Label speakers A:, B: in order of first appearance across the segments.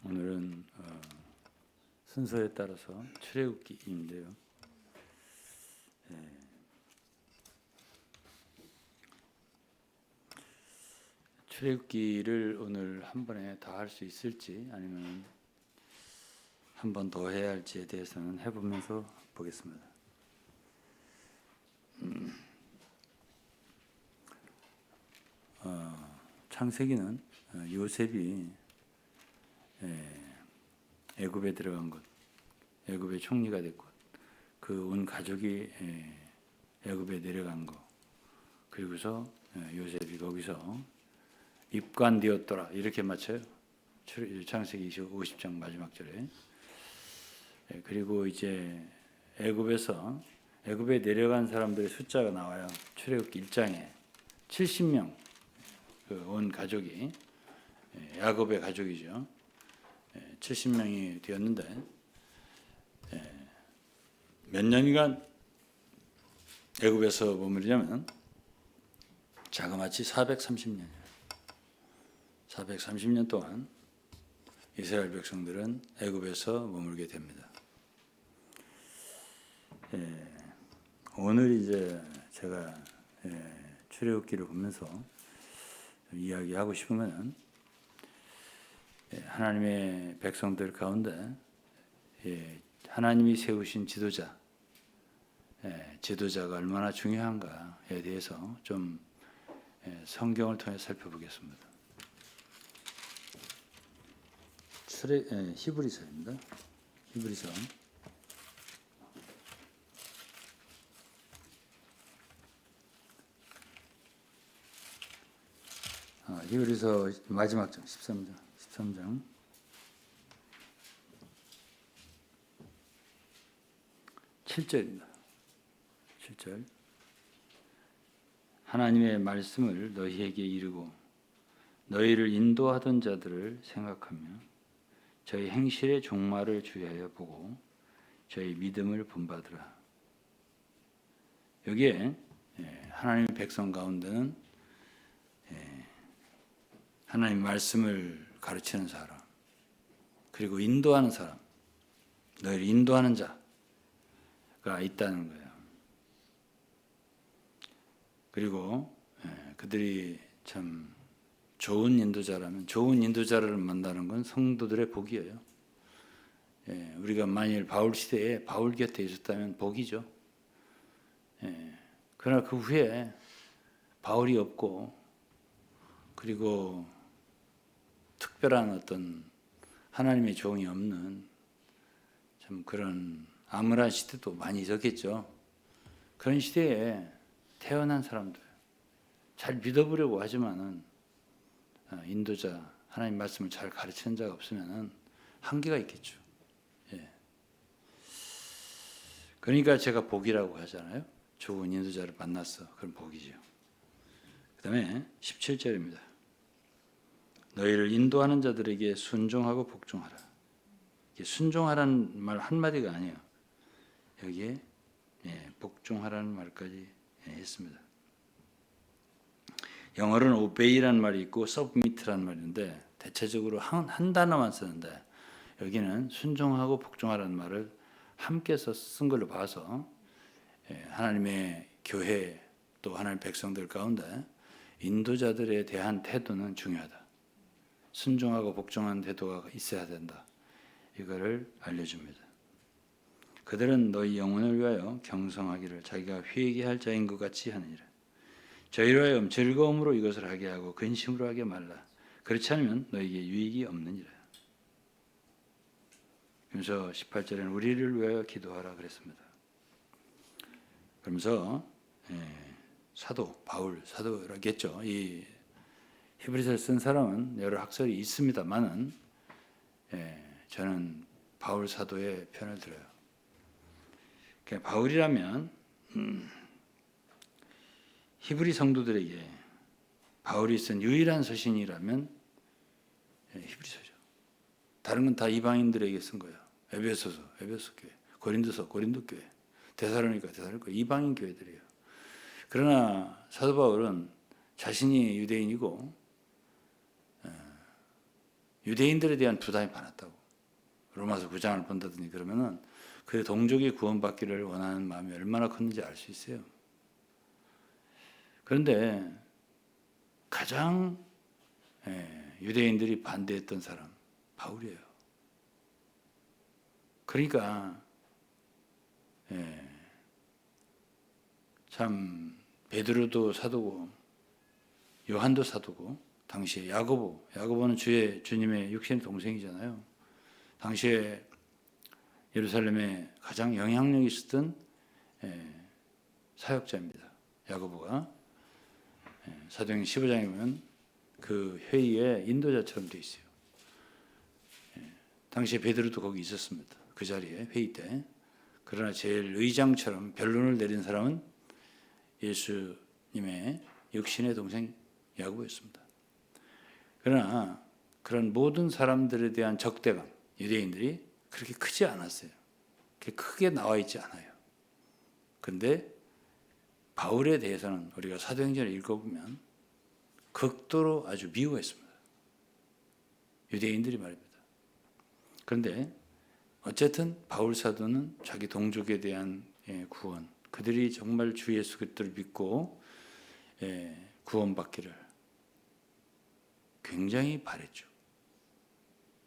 A: 오늘은 순서에 따라서 출애굽기인데요. 출애굽기를 오늘 한 번에 다 할 수 있을지 아니면 한 번 더 해야 할지에 대해서는 해보면서 보겠습니다. 창세기는 요셉이 애굽에 들어간 것, 애굽의 총리가 됐고 그 온 가족이 애굽에 내려간 거, 그리고서 요셉이 거기서 입관되었더라 이렇게 맞춰요. 창세기 50장 마지막 절에. 그리고 이제 애굽에 내려간 사람들의 숫자가 나와요. 출애굽기 1장에 70명 온 가족이 야곱의 가족이죠. 70명이 되었는데 몇 년간 애굽에서 머무르냐면 자그마치 430년이에요. 430년 동안 이스라엘 백성들은 애굽에서 머물게 됩니다. 오늘 이제 제가 출애굽기를 보면서 이야기하고 싶으면 하나님의 백성들 가운데 하나님이 세우신 지도자가 얼마나 중요한가에 대해서 좀 성경을 통해 살펴보겠습니다. 히브리서입니다. 히브리서 13장 13장 7절입니다. 7절. 하나님의 말씀을 너희에게 이르고 너희를 인도하던 자들을 생각하며 저희 행실의 종말을 주의하여 보고 저희 믿음을 본받으라. 여기에 하나님의 백성 가운데는 하나님 말씀을 가르치는 사람, 그리고 인도하는 사람, 너희를 인도하는 자가 있다는 거예요. 그리고 그들이 참 좋은 인도자라면, 좋은 인도자를 만나는 건 성도들의 복이에요. 우리가 만일 바울 시대에 바울 곁에 있었다면 복이죠. 그러나 그 후에 바울이 없고, 그리고 특별한 어떤 하나님의 종이 없는 참 그런 암울한 시대도 많이 있었겠죠. 그런 시대에 태어난 사람들, 잘 믿어보려고 하지만은 인도자, 하나님 말씀을 잘 가르치는 자가 없으면은 한계가 있겠죠. 그러니까 제가 복이라고 하잖아요. 좋은 인도자를 만났어. 그럼 복이죠. 그 다음에 17절입니다. 너희를 인도하는 자들에게 순종하고 복종하라. 순종하라는 말 한마디가 아니에요. 여기에 복종하라는 말까지 했습니다. 영어로는 obey라는 말이 있고 submit라는 말이 있는데 대체적으로 한 단어만 쓰는데 여기는 순종하고 복종하라는 말을 함께 쓴 걸로 봐서 하나님의 교회 또 하나님의 백성들 가운데 인도자들에 대한 태도는 중요하다. 순종하고 복종하는 태도가 있어야 된다. 이거를 알려줍니다. 그들은 너희 영혼을 위하여 경성하기를 자기가 회개할 자인 것 같이 하느니라. 저희로 하여금 즐거움으로 이것을 하게 하고 근심으로 하게 말라. 그렇지 않으면 너희에게 유익이 없느니라. 그래서 18절에는 우리를 위하여 기도하라 그랬습니다. 그러면서 사도 바울 사도라겠죠. 이 히브리서를 쓴 사람은 여러 학설이 있습니다만은 저는 바울 사도의 편을 들어요. 그러니까 바울이라면 히브리 성도들에게 바울이 쓴 유일한 서신이라면 히브리서죠. 다른 건 다 이방인들에게 쓴 거예요. 에베소서 교회, 고린도서 고린도 교회, 데살로니가 이방인 교회들이에요. 그러나 사도 바울은 자신이 유대인이고 유대인들에 대한 부담이 많았다고. 로마서 9장을 본다더니 그러면은 그 동족이 구원받기를 원하는 마음이 얼마나 컸는지 알 수 있어요. 그런데 가장 유대인들이 반대했던 사람 바울이에요. 그러니까 참 베드로도 사도고 요한도 사도고 당시에 야고보는 주님의 육신 동생이잖아요. 당시에 예루살렘에 가장 영향력이 있었던 사역자입니다. 야고보가 사도행전 15장에 보면 그 회의에 인도자처럼 되어 있어요. 당시에 베드로도 거기 있었습니다. 그 자리에 회의 때. 그러나 제일 의장처럼 변론을 내린 사람은 예수님의 육신의 동생 야고보였습니다. 그러나 그런 모든 사람들에 대한 적대감, 유대인들이 그렇게 크지 않았어요. 그렇게 크게 나와 있지 않아요. 그런데 바울에 대해서는 우리가 사도행전을 읽어보면 극도로 아주 미워했습니다. 유대인들이 말입니다. 그런데 어쨌든 바울 사도는 자기 동족에 대한 구원, 그들이 정말 주 예수 그리스도를 믿고 구원받기를 굉장히 바랬죠.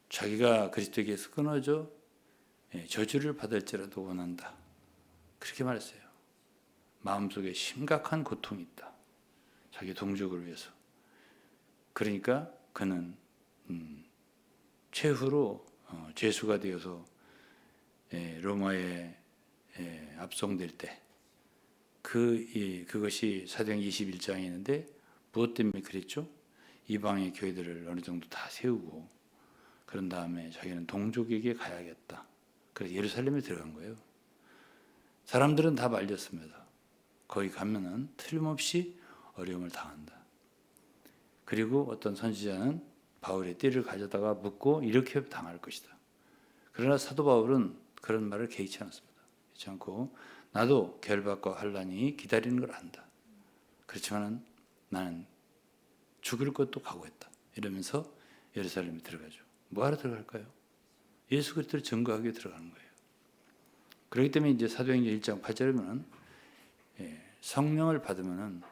A: 자기가 그리스도에게서 끊어져 저주를 받을지라도 원한다. 그렇게 말했어요. 마음속에 심각한 고통이 있다. 자기 동족을 위해서. 그러니까 그는 최후로 죄수가 되어서 로마에 압송될 때 그것이 사도행전 21장에 있는데 무엇 때문에 그랬죠? 이방의 교회들을 어느 정도 다 세우고 그런 다음에 자기는 동족에게 가야겠다. 그래서 예루살렘에 들어간 거예요. 사람들은 다 말렸습니다. 거기 가면은 틀림없이 어려움을 당한다. 그리고 어떤 선지자는 바울의 띠를 가져다가 묶고 이렇게 당할 것이다. 그러나 사도 바울은 그런 말을 개의치 않았습니다. 개의치 않고 나도 결박과 환난이 기다리는 걸 안다. 그렇지만 나는 죽을 것도 각오했다. 이러면서 예루살렘에 들어가죠. 뭐하러 들어갈까요? 예수 그리스도를 증거하기 위해 들어가는 거예요. 그렇기 때문에 이제 사도행전 1장 8절에 보면 성령을 받으면은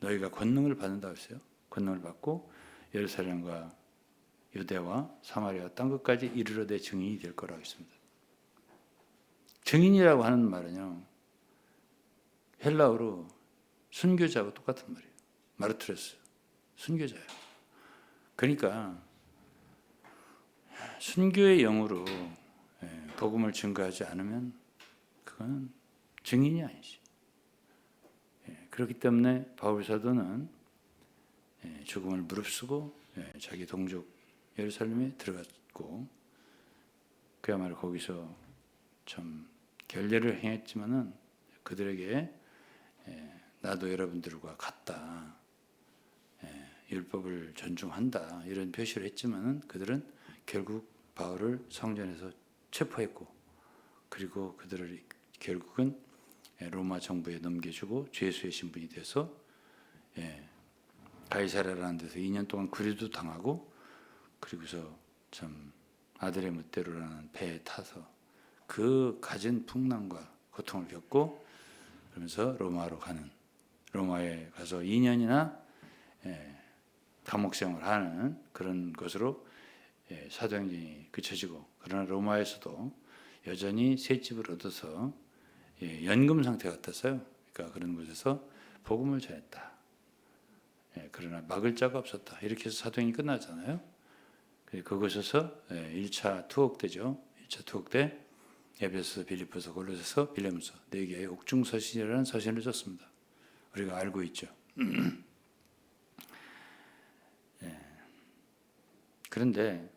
A: 너희가 권능을 받는다고 했어요. 권능을 받고 예루살렘과 유대와 사마리아 땅 끝까지 이르러 내 증인이 될 거라고 했습니다. 증인이라고 하는 말은요, 헬라어로 순교자하고 똑같은 말이에요. 마르투레스, 순교자예요. 그러니까 순교의 영으로 복음을 증거하지 않으면 그건 증인이 아니지. 그렇기 때문에 바울 사도는 죽음을 무릅쓰고 자기 동족 예루살렘에 들어갔고 그야말로 거기서 참 결례를 행했지만은 그들에게 나도 여러분들과 같다. 율법을 존중한다. 이런 표시를 했지만은 그들은 결국 바울을 성전에서 체포했고 그리고 그들을 결국은 로마 정부에 넘겨주고 죄수의 신분이 돼서 가이사랴라는 데서 2년 동안 구류도 당하고 그리고서 참 아드레무테로라는 배에 타서 그 가진 풍랑과 고통을 겪고 그러면서 로마에 가서 2년이나 감옥 생활하는 그런 것으로 사도행전이 그쳐지고 그러나 로마에서도 여전히 새 집을 얻어서 연금 상태 같았어요. 그러니까 그런 곳에서 복음을 전했다. 그러나 막을 자가 없었다. 이렇게 해서 사도행이 끝나잖아요. 그곳에서 1차 투옥 때죠. 1차 투옥 때 에베소, 빌립보서, 골로새서, 빌레몬서 4개의 옥중서신이라는 서신을 썼습니다. 우리가 알고 있죠. 그런데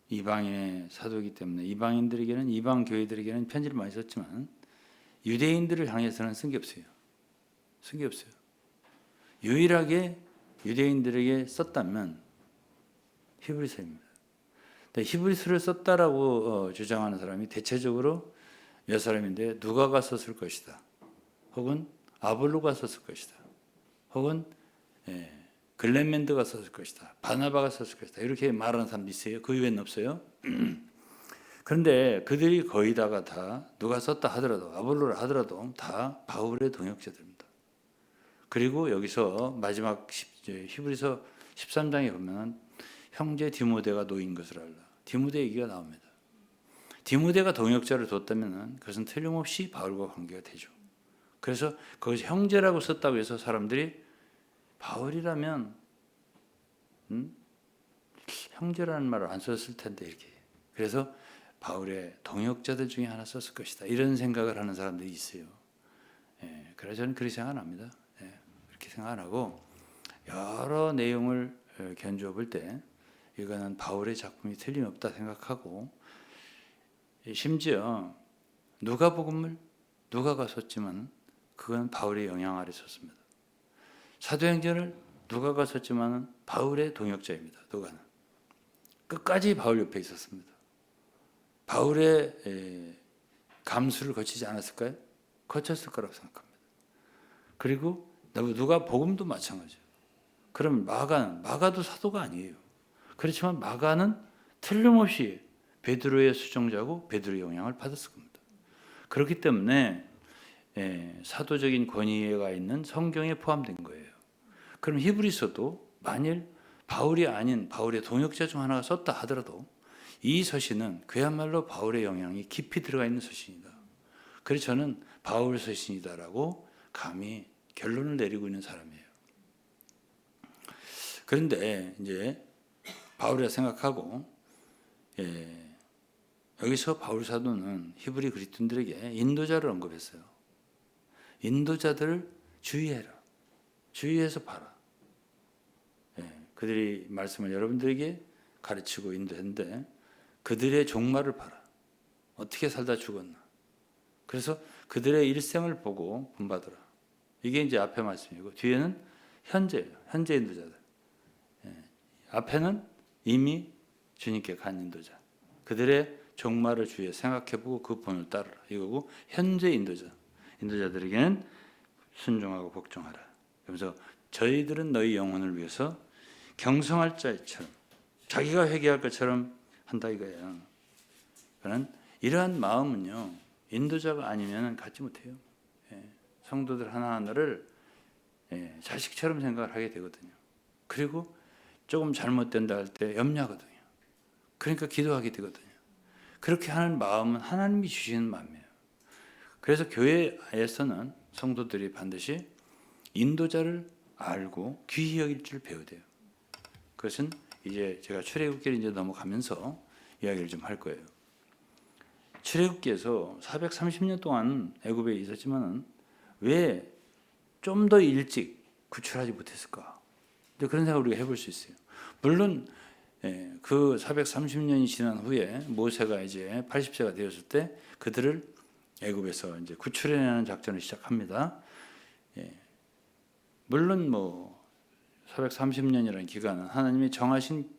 A: 이방인의 사도이기 때문에 이방인들에게는 이방 교회들에게는 편지를 많이 썼지만 유대인들을 향해서는 쓴 게 없어요. 쓴 게 없어요. 유일하게 유대인들에게 썼다면 히브리서입니다. 히브리서를 썼다라고 주장하는 사람이 대체적으로 몇 사람인데 누가가 썼을 것이다. 혹은 아볼로가 썼을 것이다. 혹은 글렌맨드가 썼을 것이다. 바나바가 썼을 것이다. 이렇게 말하는 사람도 있어요. 그 외에는 없어요. 그런데 그들이 거의 다가 다 누가 썼다 하더라도 아볼로를 하더라도 다 바울의 동역자들입니다. 그리고 여기서 마지막 히브리서 13장에 보면 형제 디모데가 노인 것을 알라. 디모데 얘기가 나옵니다. 디모데가 동역자를 뒀다면 그것은 틀림없이 바울과 관계가 되죠. 그래서 거기서 형제라고 썼다고 해서 사람들이 바울이라면 형제라는 말을 안 썼을 텐데 이렇게. 그래서 바울의 동역자들 중에 하나 썼을 것이다. 이런 생각을 하는 사람들이 있어요. 그래서 저는 그렇게 생각 안 합니다. 그렇게 생각 안 하고 여러 내용을 견주어 볼 때 이거는 바울의 작품이 틀림없다 생각하고 심지어 누가복음을 누가가 썼지만 그건 바울의 영향 아래 썼습니다. 사도행전을 누가가 썼지만 바울의 동역자입니다. 누가는 끝까지 바울 옆에 있었습니다. 바울의 감수를 거치지 않았을까요? 거쳤을 거라고 생각합니다. 그리고 누가복음도 마찬가지예요. 그럼 마가도 사도가 아니에요. 그렇지만 마가는 틀림없이 베드로의 수종자고 베드로의 영향을 받았을 겁니다. 그렇기 때문에 사도적인 권위가 있는 성경에 포함된 거예요. 그럼 히브리서도 만일 바울이 아닌 바울의 동역자 중 하나가 썼다 하더라도 이 서신은 그야말로 바울의 영향이 깊이 들어가 있는 서신이다. 그래서 저는 바울 서신이다라고 감히 결론을 내리고 있는 사람이에요. 그런데 이제 바울이라 생각하고 여기서 바울 사도는 히브리 그리스도인들에게 인도자를 언급했어요. 인도자들을 주의해라. 주의해서 봐라. 그들이 말씀을 여러분들에게 가르치고 인도했는데 그들의 종말을 봐라. 어떻게 살다 죽었나. 그래서 그들의 일생을 보고 본받으라. 이게 이제 앞에 말씀이고 뒤에는 현재예요. 현재 인도자들. 앞에는 이미 주님께 간 인도자. 그들의 종말을 주위에 생각해보고 그 본을 따르라. 이거고 현재 인도자들에게는 순종하고 복종하라. 그래서 저희들은 너희 영혼을 위해서 경성할 자처럼 자기가 회개할 것처럼 한다 이거예요. 그러나 이러한 마음은요 인도자가 아니면 갖지 못해요. 성도들 하나하나를 자식처럼 생각을 하게 되거든요. 그리고 조금 잘못된다 할 때 염려하거든요. 그러니까 기도하게 되거든요. 그렇게 하는 마음은 하나님이 주시는 마음이에요. 그래서 교회에서는 성도들이 반드시 인도자를 알고 귀히 여길 줄 배워야 돼요. 그것은 이제 제가 출애굽기를 이제 넘어가면서 이야기를 좀 할 거예요. 출애굽기에서 430년 동안 애굽에 있었지만은 왜 좀 더 일찍 구출하지 못했을까? 그런 생각을 우리가 해볼 수 있어요. 물론 그 430년이 지난 후에 모세가 이제 80세가 되었을 때 그들을 애굽에서 이제 구출해내는 작전을 시작합니다. 물론 뭐 430년이라는 기간은 하나님이 정하신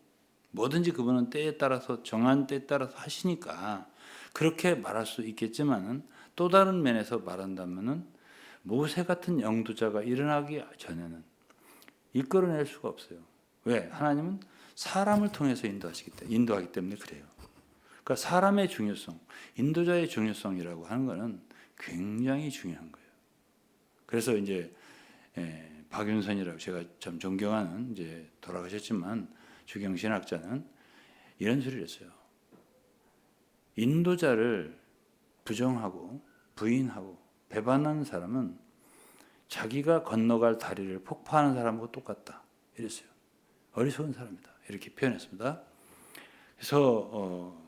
A: 뭐든지 그분은 때에 따라서 정한 때에 따라서 하시니까 그렇게 말할 수 있겠지만은 또 다른 면에서 말한다면은 모세 같은 영도자가 일어나기 전에는 이끌어낼 수가 없어요. 왜? 하나님은 사람을 통해서 인도하기 때문에 그래요. 그러니까 사람의 중요성, 인도자의 중요성이라고 하는 것은 굉장히 중요한 거예요. 그래서 이제 박윤선이라고 제가 참 존경하는 이제 돌아가셨지만 주경신학자는 이런 소리를 했어요. 인도자를 부정하고 부인하고 배반하는 사람은 자기가 건너갈 다리를 폭파하는 사람하고 똑같다. 이랬어요. 어리석은 사람이다. 이렇게 표현했습니다. 그래서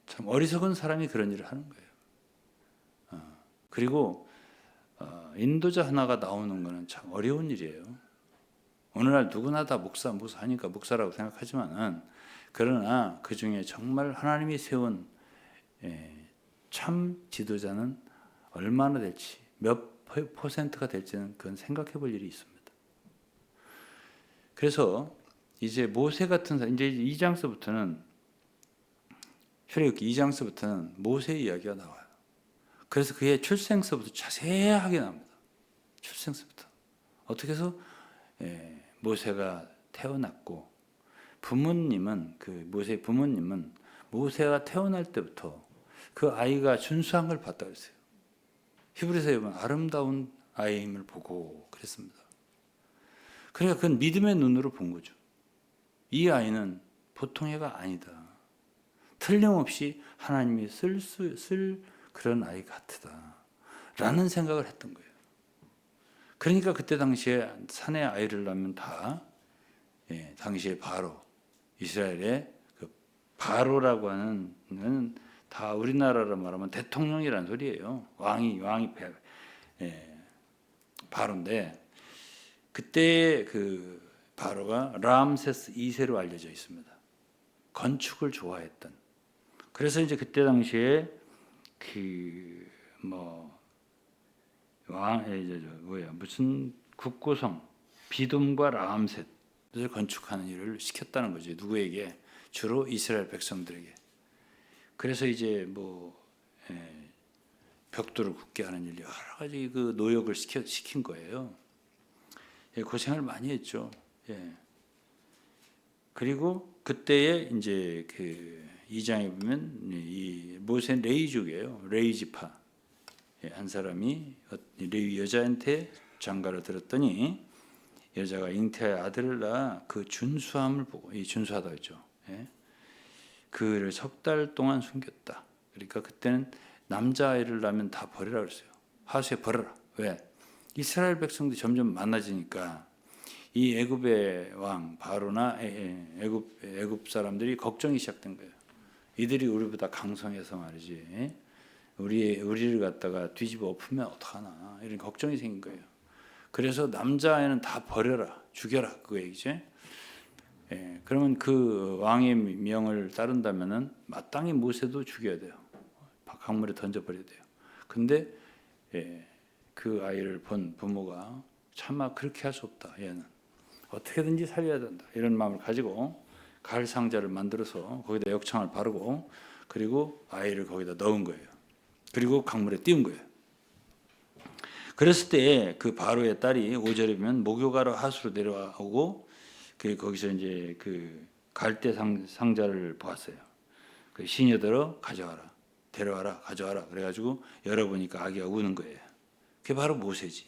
A: 참 어리석은 사람이 그런 일을 하는 거예요. 그리고 인도자 하나가 나오는 것은 참 어려운 일이에요. 오늘날 누구나 다 목사 하니까 목사라고 생각하지만은 그러나 그 중에 정말 하나님이 세운 참 지도자는 얼마나 될지 몇 퍼센트가 될지는 그건 생각해 볼 일이 있습니다. 그래서 이제 모세 같은 사람, 이제 2장서부터는 출애굽기 2장서부터는 모세 이야기가 나와요. 그래서 그의 출생서부터 자세하게 나옵니다. 출생서부터 어떻게 해서 모세가 태어났고 부모님은 모세의 부모님은 모세가 태어날 때부터 그 아이가 준수한 걸 봤다 그랬어요. 히브리서에 보면 아름다운 아이임을 보고 그랬습니다. 그러니까 그건 믿음의 눈으로 본 거죠. 이 아이는 보통 애가 아니다. 틀림없이 하나님이 쓸 그런 아이 같다. 라는 생각을 했던 거예요. 그러니까 그때 당시에 산에 아이를 낳으면 다 당시에 바로 이스라엘의 그 바로라고 하는 다 우리나라로 말하면 대통령이라는 소리예요. 왕이 바로인데 그때 그 바로가 람세스 2세로 알려져 있습니다. 건축을 좋아했던. 그래서 이제 그때 당시에 무슨 국고성 비돔과 람셋을 건축하는 일을 시켰다는 거죠. 누구에게? 주로 이스라엘 백성들에게. 그래서 이제 벽돌을 굽게 하는 일 여러 가지 그 노역을 시킨 거예요. 고생을 많이 했죠. 그리고 그때에 이제 그 2장에 보면 이 모세 레이족이에요. 레이지파 한 사람이 레위 여자한테 장가를 들었더니 여자가 잉태의 아들을 낳아 그 준수함을 보고 이 준수하다 했죠. 그를 석 달 동안 숨겼다. 그러니까 그때는 남자아이를 낳으면 다 버리라 그랬어요. 하수에 버려라. 왜? 이스라엘 백성들이 점점 많아지니까 이 애굽의 왕 바로나 애굽 사람들이 걱정이 시작된 거예요. 이들이 우리보다 강성해서 말이지. 우리를 갖다가 뒤집어 엎으면 어떡하나 이런 걱정이 생긴 거예요. 그래서 남자아이는 다 버려라, 죽여라 그거 얘기죠. 그러면 그 왕의 명을 따른다면은 마땅히 모세도 죽여야 돼요. 강물에 던져버려야 돼요. 근데 그 아이를 본 부모가 차마 그렇게 할 수 없다. 얘는 어떻게든지 살려야 된다. 이런 마음을 가지고 갈 상자를 만들어서 거기다 역청을 바르고 그리고 아이를 거기다 넣은 거예요. 그리고 강물에 띄운 거예요. 그랬을 때 그 바로의 딸이 5절에 보면 목욕하러 하수로 내려오고 거기서 이제 그 갈대 상자를 보았어요. 그 시녀들어 가져와라, 데려와라, 가져와라. 그래가지고 열어보니까 아기가 우는 거예요. 그게 바로 모세지.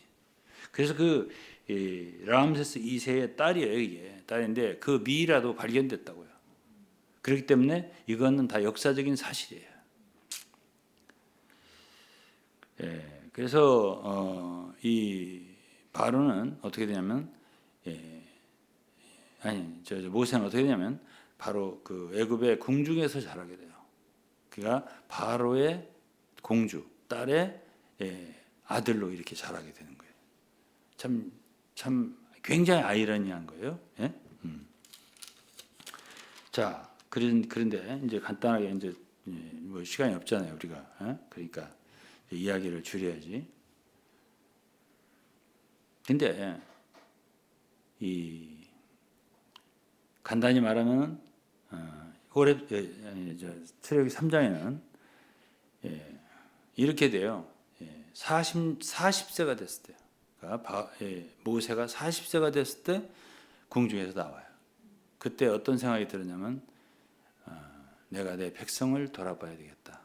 A: 그래서 그 람세스 2세의 딸이에요. 이게 딸인데 그 미이라도 발견됐다고요. 그렇기 때문에 이거는 다 역사적인 사실이에요. 그래서 이 바로는 어떻게 되냐면 모세는 어떻게 되냐면 바로 그 애굽의 궁중에서 자라게 돼요. 그가 바로의 공주 딸의 아들로 이렇게 자라게 되는 거예요. 참 굉장히 아이러니한 거예요. 자, 그런데 이제 간단하게 이제 뭐 시간이 없잖아요, 우리가. 그러니까 이야기를 줄여야지. 근데 간단히 말하면 출애굽기 3장에는 이렇게 돼요. 40세가 됐을 때, 그러니까 모세가 40세가 됐을 때 궁중에서 나와요. 그때 어떤 생각이 들었냐면 내가 내 백성을 돌아봐야 되겠다.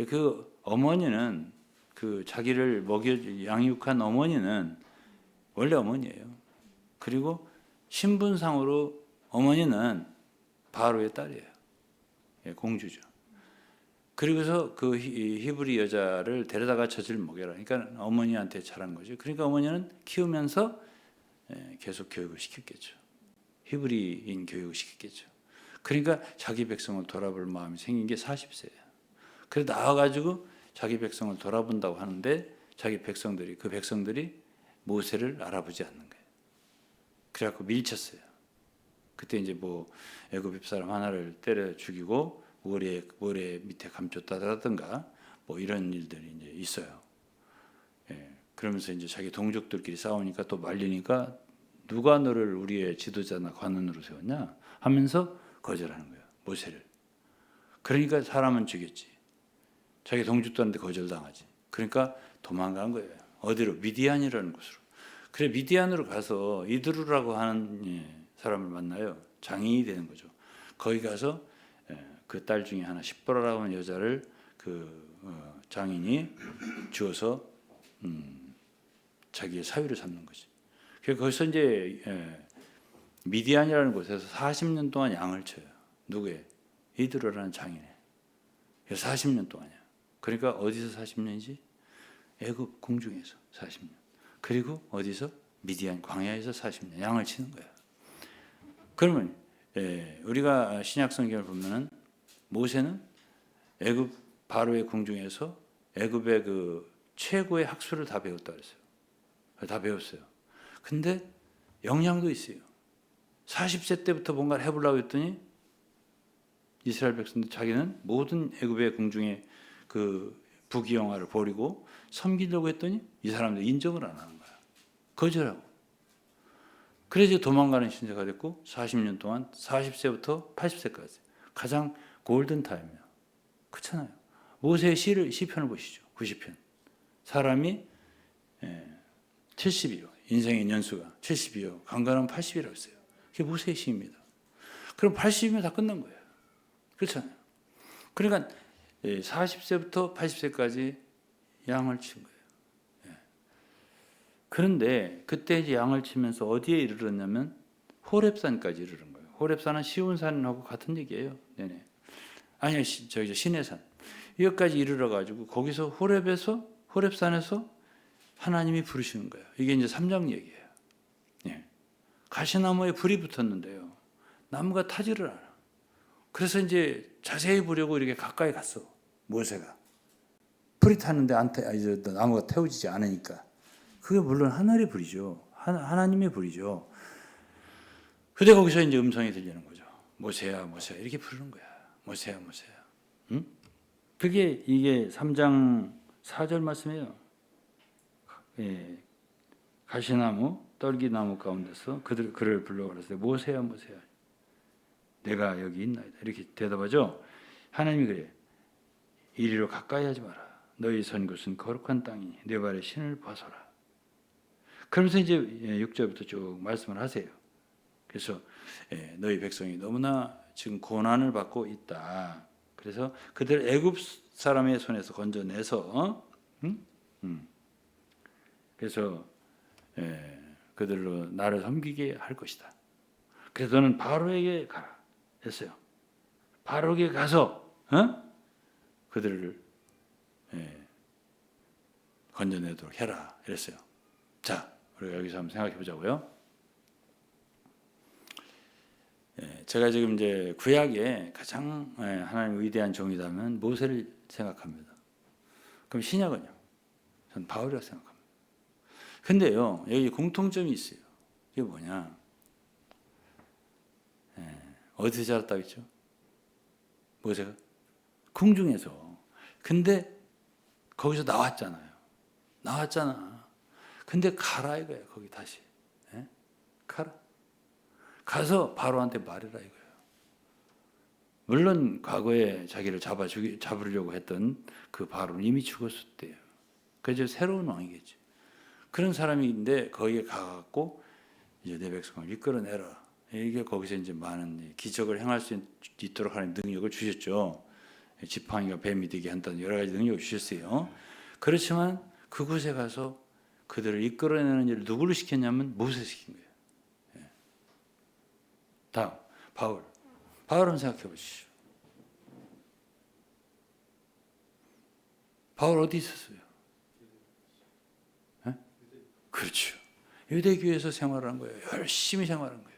A: 그 어머니는 그 자기를 양육한 어머니는 원래 어머니예요. 그리고 신분상으로 어머니는 바로의 딸이에요. 공주죠. 그리고서 그 히브리 여자를 데려다가 젖을 먹여라. 그러니까 어머니한테 자란 거죠. 그러니까 어머니는 키우면서 계속 교육을 시켰겠죠. 히브리인 교육을 시켰겠죠. 그러니까 자기 백성을 돌아볼 마음이 생긴 게 40세예요. 그래서 나와가지고 자기 백성을 돌아본다고 하는데 그 백성들이 모세를 알아보지 않는 거예요. 그래갖고 밀쳤어요. 그때 이제 애굽 사람 하나를 때려 죽이고 모래 밑에 감췄다든가 이런 일들이 이제 있어요. 그러면서 이제 자기 동족들끼리 싸우니까 또 말리니까 누가 너를 우리의 지도자나 관원으로 세웠냐 하면서 거절하는 거예요. 모세를. 그러니까 사람은 죽였지. 자기 동족들한테 거절당하지. 그러니까 도망간 거예요. 어디로? 미디안이라는 곳으로. 그래 미디안으로 가서 이드루라고 하는 사람을 만나요. 장인이 되는 거죠. 거기 가서 그 딸 중에 하나 십보라라고 하는 여자를 그 장인이 주어서 자기의 사위를 삼는 거지. 그래서 거기서 이제 미디안이라는 곳에서 40년 동안 양을 쳐요. 누구의? 이드루라는 장인의. 40년 동안이야. 그러니까 어디서 40년이지? 애굽 궁중에서 40년. 그리고 어디서? 미디안 광야에서 40년 양을 치는 거야. 그러면 우리가 신약 성경을 보면은 모세는 애굽 바로의 궁중에서 애굽의 그 최고의 학술을 다 배웠다 그랬어요. 다 배웠어요. 근데 역량도 있어요. 40세 때부터 뭔가를 해보려고 했더니 이스라엘 백성들 자기는 모든 애굽의 궁중의 그 부귀영화를 버리고 섬기려고 했더니 이 사람들 인정을 안 하는 거야. 거절하고. 그래서 도망가는 신세가 됐고 40년 동안 40세부터 80세까지 가장 골든 타임이에요. 그렇잖아요. 모세의 시편을 보시죠. 90편. 사람이 70이요. 인생의 년수가 70이요. 강건하면 80이라고 했어요. 그게 모세의 시입니다. 그럼 80이면 다 끝난 거예요. 그렇잖아요. 그러니까 40세부터 80세까지 양을 친 거예요. 그런데 그때 이제 양을 치면서 어디에 이르렀냐면 호렙산까지 이르는 거예요. 호렙산은 시온산하고 같은 얘기예요. 네네. 아니요, 저기 시내산. 여기까지 이르러 가지고 거기서 호렙산에서 하나님이 부르시는 거예요. 이게 이제 3장 얘기예요. 예. 가시나무에 불이 붙었는데요. 나무가 타지를 않아. 그래서 이제 자세히 보려고 이렇게 가까이 갔어. 모세가. 불이 탔는데 나무가 태워지지 않으니까. 그게 물론 하늘의 불이죠. 하나님의 불이죠. 근데 거기서 이제 음성이 들리는 거죠. 모세야, 모세야. 이렇게 부르는 거야. 모세야, 모세야. 응? 이게 3장 4절 말씀이에요. 가시나무, 떨기나무 가운데서 그를 불러 그랬어요. 모세야, 모세야. 내가 여기 있나이다. 이렇게 대답하죠. 하나님이 그래. 이리로 가까이 하지 마라. 너희 선 곳은 거룩한 땅이니 내 발에 신을 벗어라. 그러면서 이제 6절부터 쭉 말씀을 하세요. 그래서 너희 백성이 너무나 지금 고난을 받고 있다. 그래서 그들 애굽 사람의 손에서 건져내서 그래서 그들로 나를 섬기게 할 것이다. 그래서 너는 바로에게 가라 했어요. 바로에게 가서 그들을 건져내도록 해라 이랬어요. 자, 우리가 여기서 한번 생각해 보자고요. 제가 지금 이제 구약에 가장 하나님 위대한 종이라면 모세를 생각합니다. 그럼 신약은요? 전 바울이라고 생각합니다. 근데요, 여기 공통점이 있어요. 이게 뭐냐? 어디서 자랐다고 했죠? 모세가? 궁중에서. 근데 거기서 나왔잖아요. 나왔잖아. 근데 가라 이거예요. 거기 다시. 가라. 가서 바로한테 말해라 이거예요. 물론 과거에 자기를 잡으려고 했던 그 바로는 이미 죽었을 때예요. 그래서 새로운 왕이겠죠. 그런 사람인데 거기에 가갖고 이제 내 백성을 이끌어내라. 이게 거기서 이제 많은 기적을 행할 수 있도록 하는 능력을 주셨죠. 지팡이가 뱀이 되게 한다는 여러 가지 능력을 주셨어요. 그렇지만 그곳에 가서 그들을 이끌어내는 일을 누구를 시켰냐면 모세 시킨 거예요. 다음 바울. 바울은 생각해 보시죠. 바울 어디 있었어요? 그렇죠. 유대교회에서 생활한 거예요. 열심히 생활한 거예요.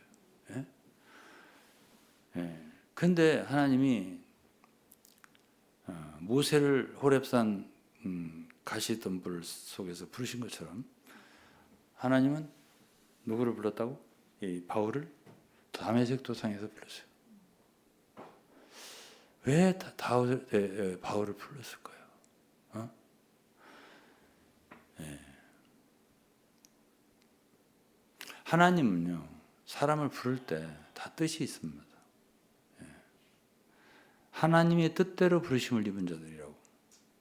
A: 근데 하나님이 모세를 호렙산 가시덤불 속에서 부르신 것처럼 하나님은 누구를 불렀다고? 이 바울을 다메섹 도상에서 불렀어요. 왜 바울을 불렀을까요? 하나님은요 사람을 부를 때 다 뜻이 있습니다. 하나님의 뜻대로 부르심을 입은 자들이라고.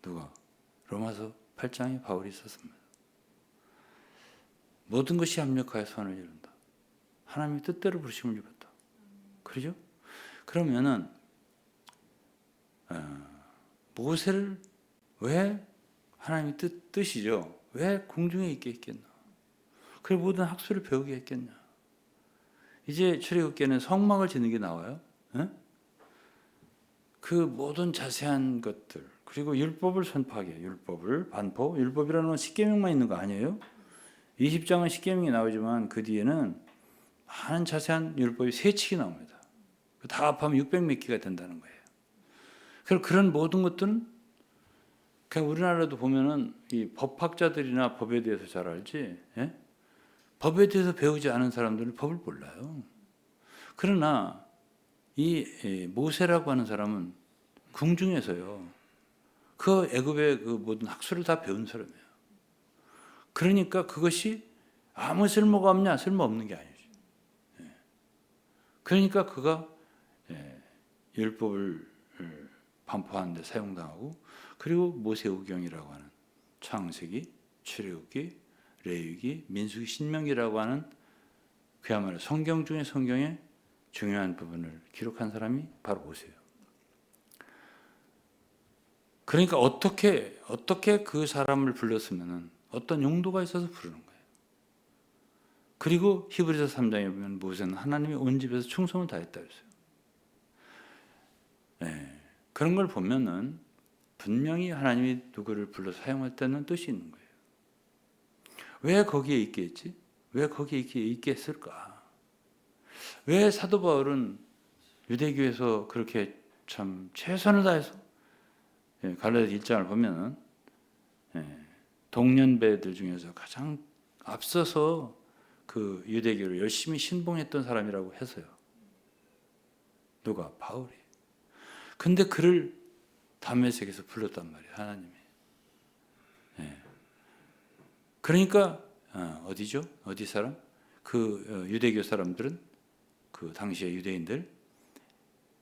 A: 누가? 로마서 8장에 바울이 썼습니다. 모든 것이 합력하여 선을 이룬다. 하나님의 뜻대로 부르심을 입었다. 그러죠? 그러면은 모세를 왜 하나님의 뜻이죠? 왜 공중에 있게 했겠나? 그리고 모든 학술을 배우게 했겠냐? 이제 출애굽기에는 성막을 짓는 게 나와요. 에? 그 모든 자세한 것들 그리고 율법을 선포하게 율법을 반포 율법이라는 건 십계명만 있는 거 아니에요? 20장은 십계명이 나오지만 그 뒤에는 많은 자세한 율법이 세 칙이 나옵니다. 다 합하면 600몇 개가 된다는 거예요. 그리고 그런 모든 것들은 그냥 우리나라도 보면은 이 법학자들이나 법에 대해서 잘 알지, 예? 법에 대해서 배우지 않은 사람들은 법을 몰라요. 그러나 이 모세라고 하는 사람은 궁중에서요. 그 애굽의 그 모든 학술을 다 배운 사람이에요. 그러니까 그것이 아무 쓸모가 없냐? 쓸모없는 게 아니죠. 그러니까 그가 율법을 반포하는 데 사용당하고 그리고 모세오경이라고 하는 창세기, 출애굽기, 레위기, 민수기, 신명기라고 하는 그야말로 성경 중에 성경의 중요한 부분을 기록한 사람이 바로 모세예요. 그러니까 어떻게 그 사람을 불렀으면은 어떤 용도가 있어서 부르는 거예요. 그리고 히브리서 3장에 보면 모세는 하나님의 온 집에서 충성을 다했다 그랬어요. 네. 그런 걸 보면은 분명히 하나님이 누구를 불러 사용할 때는 뜻이 있는 거예요. 왜 거기에 있게 했지? 왜 거기에 있게 했을까? 왜 사도 바울은 유대교에서 그렇게 참 최선을 다해서 갈라디아 1장을 보면은 동년배들 중에서 가장 앞서서 그 유대교를 열심히 신봉했던 사람이라고 해서요. 누가? 바울이. 근데 그를 다메섹에서 불렀단 말이에요. 하나님이. 그러니까 어디죠? 어디 사람? 그 유대교 사람들은 그 당시의 유대인들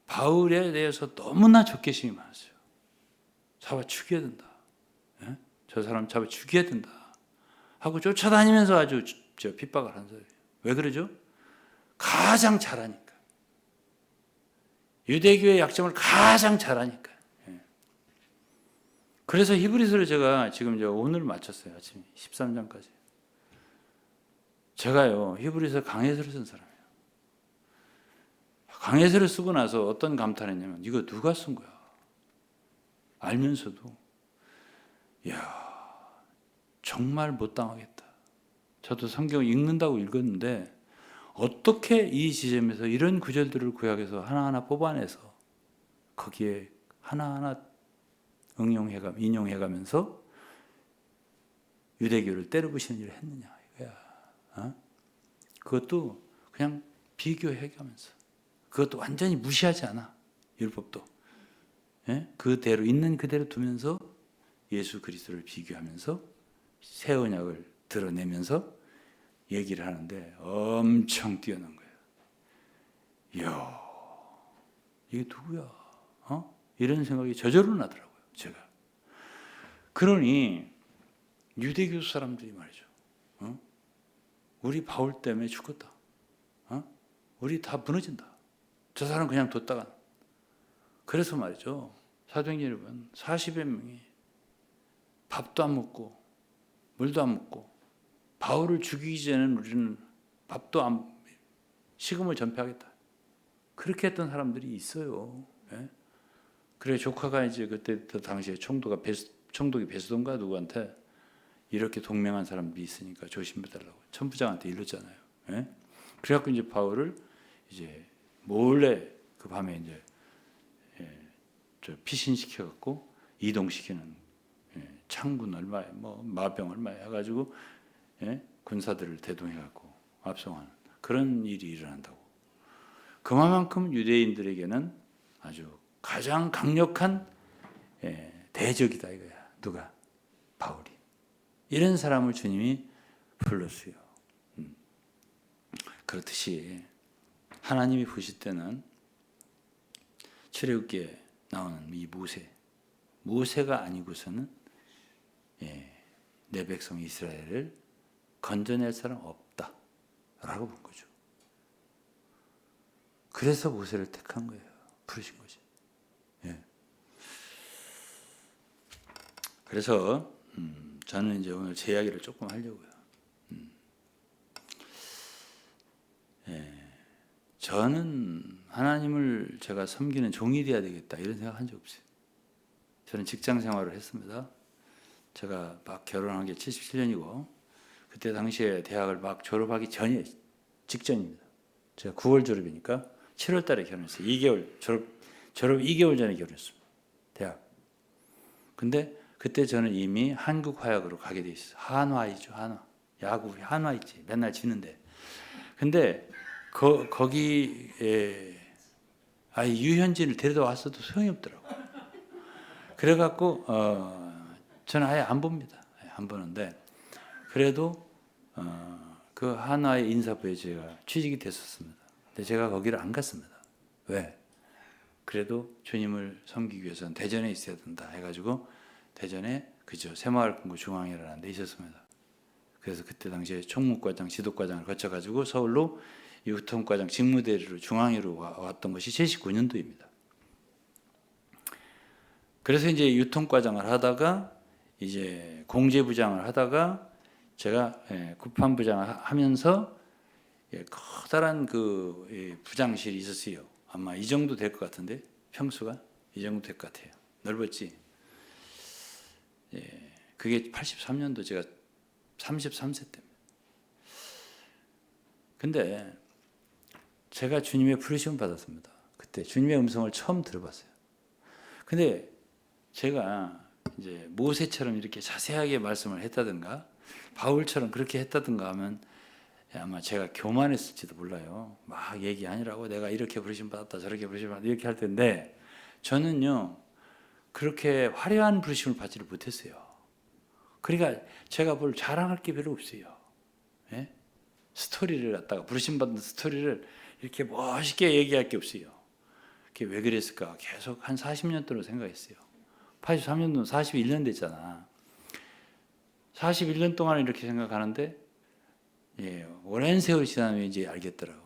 A: 바울에 대해서 너무나 적개심이 많았어요. 잡아 죽여야 된다. 저 사람 잡아 죽여야 된다. 하고 쫓아다니면서 아주 핍박을 한 거예요. 왜 그러죠? 가장 잘하니까. 유대교의 약점을 가장 잘하니까. 그래서 히브리서를 제가 지금 오늘 마쳤어요. 아침 13장까지. 제가요 히브리서 강해서를 쓴 사람이에요. 강해서를 쓰고 나서 어떤 감탄했냐면 이거 누가 쓴 거야? 알면서도 야 정말 못 당하겠다. 저도 성경 읽는다고 읽었는데 어떻게 이 지점에서 이런 구절들을 구약에서 하나하나 뽑아내서 거기에 하나하나 인용해가면서 유대교를 때려부시는 일을 했느냐 이거야. 그것도 그냥 비교해가면서 그것도 완전히 무시하지 않아. 율법도. 그대로 있는 그대로 두면서 예수 그리스도를 비교하면서 새 언약을 드러내면서 얘기를 하는데 엄청 뛰어난 거예요. 이야, 이게 누구야? 이런 생각이 저절로 나더라고요. 제가. 그러니 유대교 사람들이 말이죠. 우리 바울 때문에 죽었다. 우리 다 무너진다. 저 사람 그냥 뒀다가. 그래서 말이죠. 사도행전 여러분 40여 명이 밥도 안 먹고 물도 안 먹고 바울을 죽이기 전에는 우리는 밥도 안 식음을 전폐하겠다. 그렇게 했던 사람들이 있어요. 그래 조카가 이제 그때 당시에 총독이 베스돈가 누구한테 이렇게 동맹한 사람들이 있으니까 조심해달라고 천부장한테 일렀잖아요. 그래갖고 이제 바울을 이제 몰래 그 밤에 이제 피신시켜갖고 이동시키는 창군 얼마에 뭐 마병 얼마에 해가지고 군사들을 대동해갖고 압송하는 그런 일이 일어난다고. 그만큼 유대인들에게는 아주 가장 강력한 대적이다 이거야. 누가? 바울이. 이런 사람을 주님이 불렀어요. 그렇듯이 하나님이 부실 때는 출애굽기에 나오는 이 모세가 아니고서는 내 백성 이스라엘을 건져낼 사람 없다라고 본 거죠. 그래서 모세를 택한 거예요. 부르신 거지. 예. 그래서 저는 이제 오늘 제 이야기를 조금 하려고요. 예. 저는 하나님을 제가 섬기는 종이 되어야 되겠다 이런 생각 한 적 없어요. 저는 직장 생활을 했습니다. 제가 막 결혼한 게 77년이고 그때 당시에 대학을 막 졸업하기 전에 직전입니다. 제가 9월 졸업이니까 7월 달에 결혼했어요. 2개월 졸업 2개월 전에 결혼했습니다. 대학. 근데 그때 저는 이미 한국화약으로 가게 돼 있어요. 한화이죠, 한화. 야구 한화 있지. 맨날 지는데. 근데 거기에 유현진을 데려다 왔어도 소용이 없더라고. 그래갖고 저는 아예 안 봅니다. 안 보는데 그래도 그 한화의 인사부에 제가 취직이 됐었습니다. 근데 제가 거기를 안 갔습니다. 왜? 그래도 주님을 섬기기 위해서는 대전에 있어야 된다 해가지고 대전에 그죠 새마을금고 중앙회라는 데 있었습니다. 그래서 그때 당시에 총무과장, 지도과장을 거쳐가지고 서울로 유통과장 직무대리로 중앙회로 왔던 것이 79년도입니다. 그래서 이제 유통과장을 하다가 이제 공제부장을 하다가 제가 구판부장을 하면서 커다란 그 부장실이 있었어요. 아마 이 정도 될 것 같은데 평수가 이 정도 될 것 같아요. 넓었지. 그게 83년도 제가 33세 때입니다. 근데 제가 주님의 부르심을 받았습니다. 그때 주님의 음성을 처음 들어봤어요. 근데 제가 이제 모세처럼 이렇게 자세하게 말씀을 했다든가 바울처럼 그렇게 했다든가 하면 아마 제가 교만했을지도 몰라요. 막 얘기 아니라고 내가 이렇게 부르심 받았다 저렇게 부르심 받았다 이렇게 할 텐데 저는요 그렇게 화려한 부르심을 받지를 못했어요. 그러니까 제가 뭘 자랑할 게 별로 없어요. 예? 스토리를 갖다가 부르심 받는 스토리를 이렇게 멋있게 얘기할 게 없어요. 그게 왜 그랬을까? 계속 한 40년 동안 생각했어요. 83년도는 41년 됐잖아. 41년 동안 이렇게 생각하는데 오랜 세월이 지나면 이제 알겠더라고.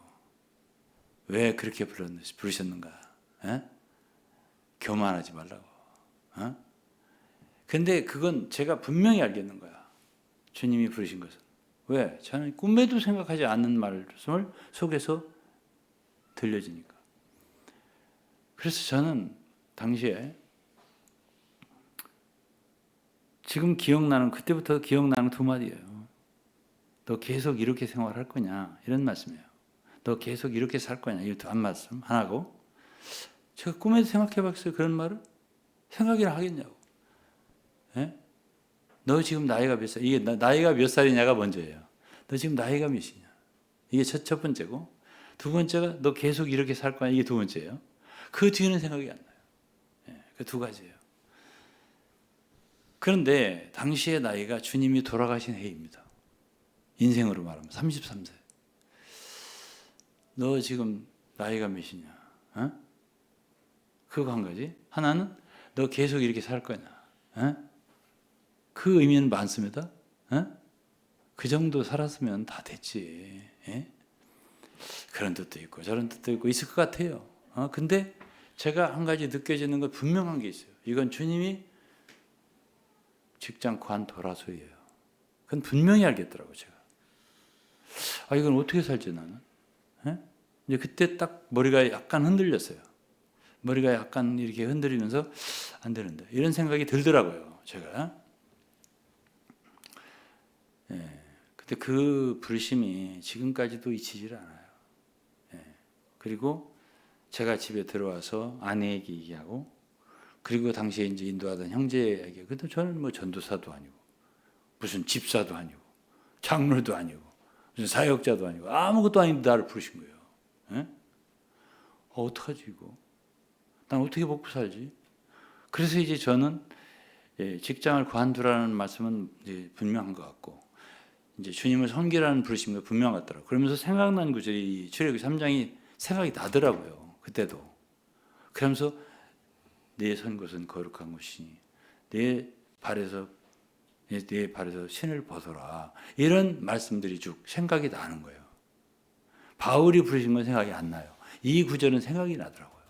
A: 왜 그렇게 부르셨는가? 에? 교만하지 말라고. 근데 그건 제가 분명히 알겠는 거야. 주님이 부르신 것은. 왜? 저는 꿈에도 생각하지 않는 말씀을 속에서 들려지니까. 그래서 저는 당시에 지금 기억나는 그때부터 기억나는 두 마디예요. 너 계속 이렇게 생활할 거냐 이런 말씀이에요. 너 계속 이렇게 살 거냐 이 한 말씀 하나고 제가 꿈에도 생각해봤어요. 그런 말을 생각이나 하겠냐고. 예? 너 지금 나이가 몇 살? 이게 나이가 몇 살이냐가 먼저예요. 너 지금 나이가 몇이냐? 이게 첫 번째고 두 번째가 너 계속 이렇게 살 거냐 이게 두 번째예요. 그 뒤에는 생각이 안 나요. 예, 그 두 가지예요. 그런데 당시의 나이가 주님이 돌아가신 해입니다. 인생으로 말하면 33세. 너 지금 나이가 몇이냐? 어? 그거 한 가지. 하나는 너 계속 이렇게 살 거냐? 어? 그 의미는 많습니다. 어? 그 정도 살았으면 다 됐지. 예? 그런 뜻도 있고 저런 뜻도 있고 있을 것 같아요. 근데 제가 한 가지 느껴지는 건 분명한 게 있어요. 이건 주님이 직장 관둬라소이에요. 그건 분명히 알겠더라고요. 제가. 이건 어떻게 살지 나는? 예? 이제 그때 딱 머리가 약간 흔들렸어요. 머리가 약간 이렇게 흔들리면서 안 되는데 이런 생각이 들더라고요. 제가. 예. 근데 그 부르심이 지금까지도 잊히질 않아요. 예. 그리고 제가 집에 들어와서 아내에게 얘기하고 그리고 당시에 이제 인도하던 형제에게 근데 저는 뭐 전도사도 아니고 무슨 집사도 아니고 장로도 아니고 무슨 사역자도 아니고 아무것도 아닌데 나를 부르신 거예요. 예? 어떡하지 이거? 난 어떻게 먹고 살지? 그래서 이제 저는 직장을 관두라는 말씀은 이제 분명한 것 같고 이제 주님을 섬기라는 부르심도 분명한 것 같더라고요. 그러면서 생각난 구절이 출애굽기 3장이 생각이 나더라고요. 그때도. 그러면서 내 선 곳은 거룩한 곳이니 내 발에서 내 발에서 신을 벗어라. 이런 말씀들이 쭉 생각이 나는 거예요. 바울이 부르신 건 생각이 안 나요. 이 구절은 생각이 나더라고요.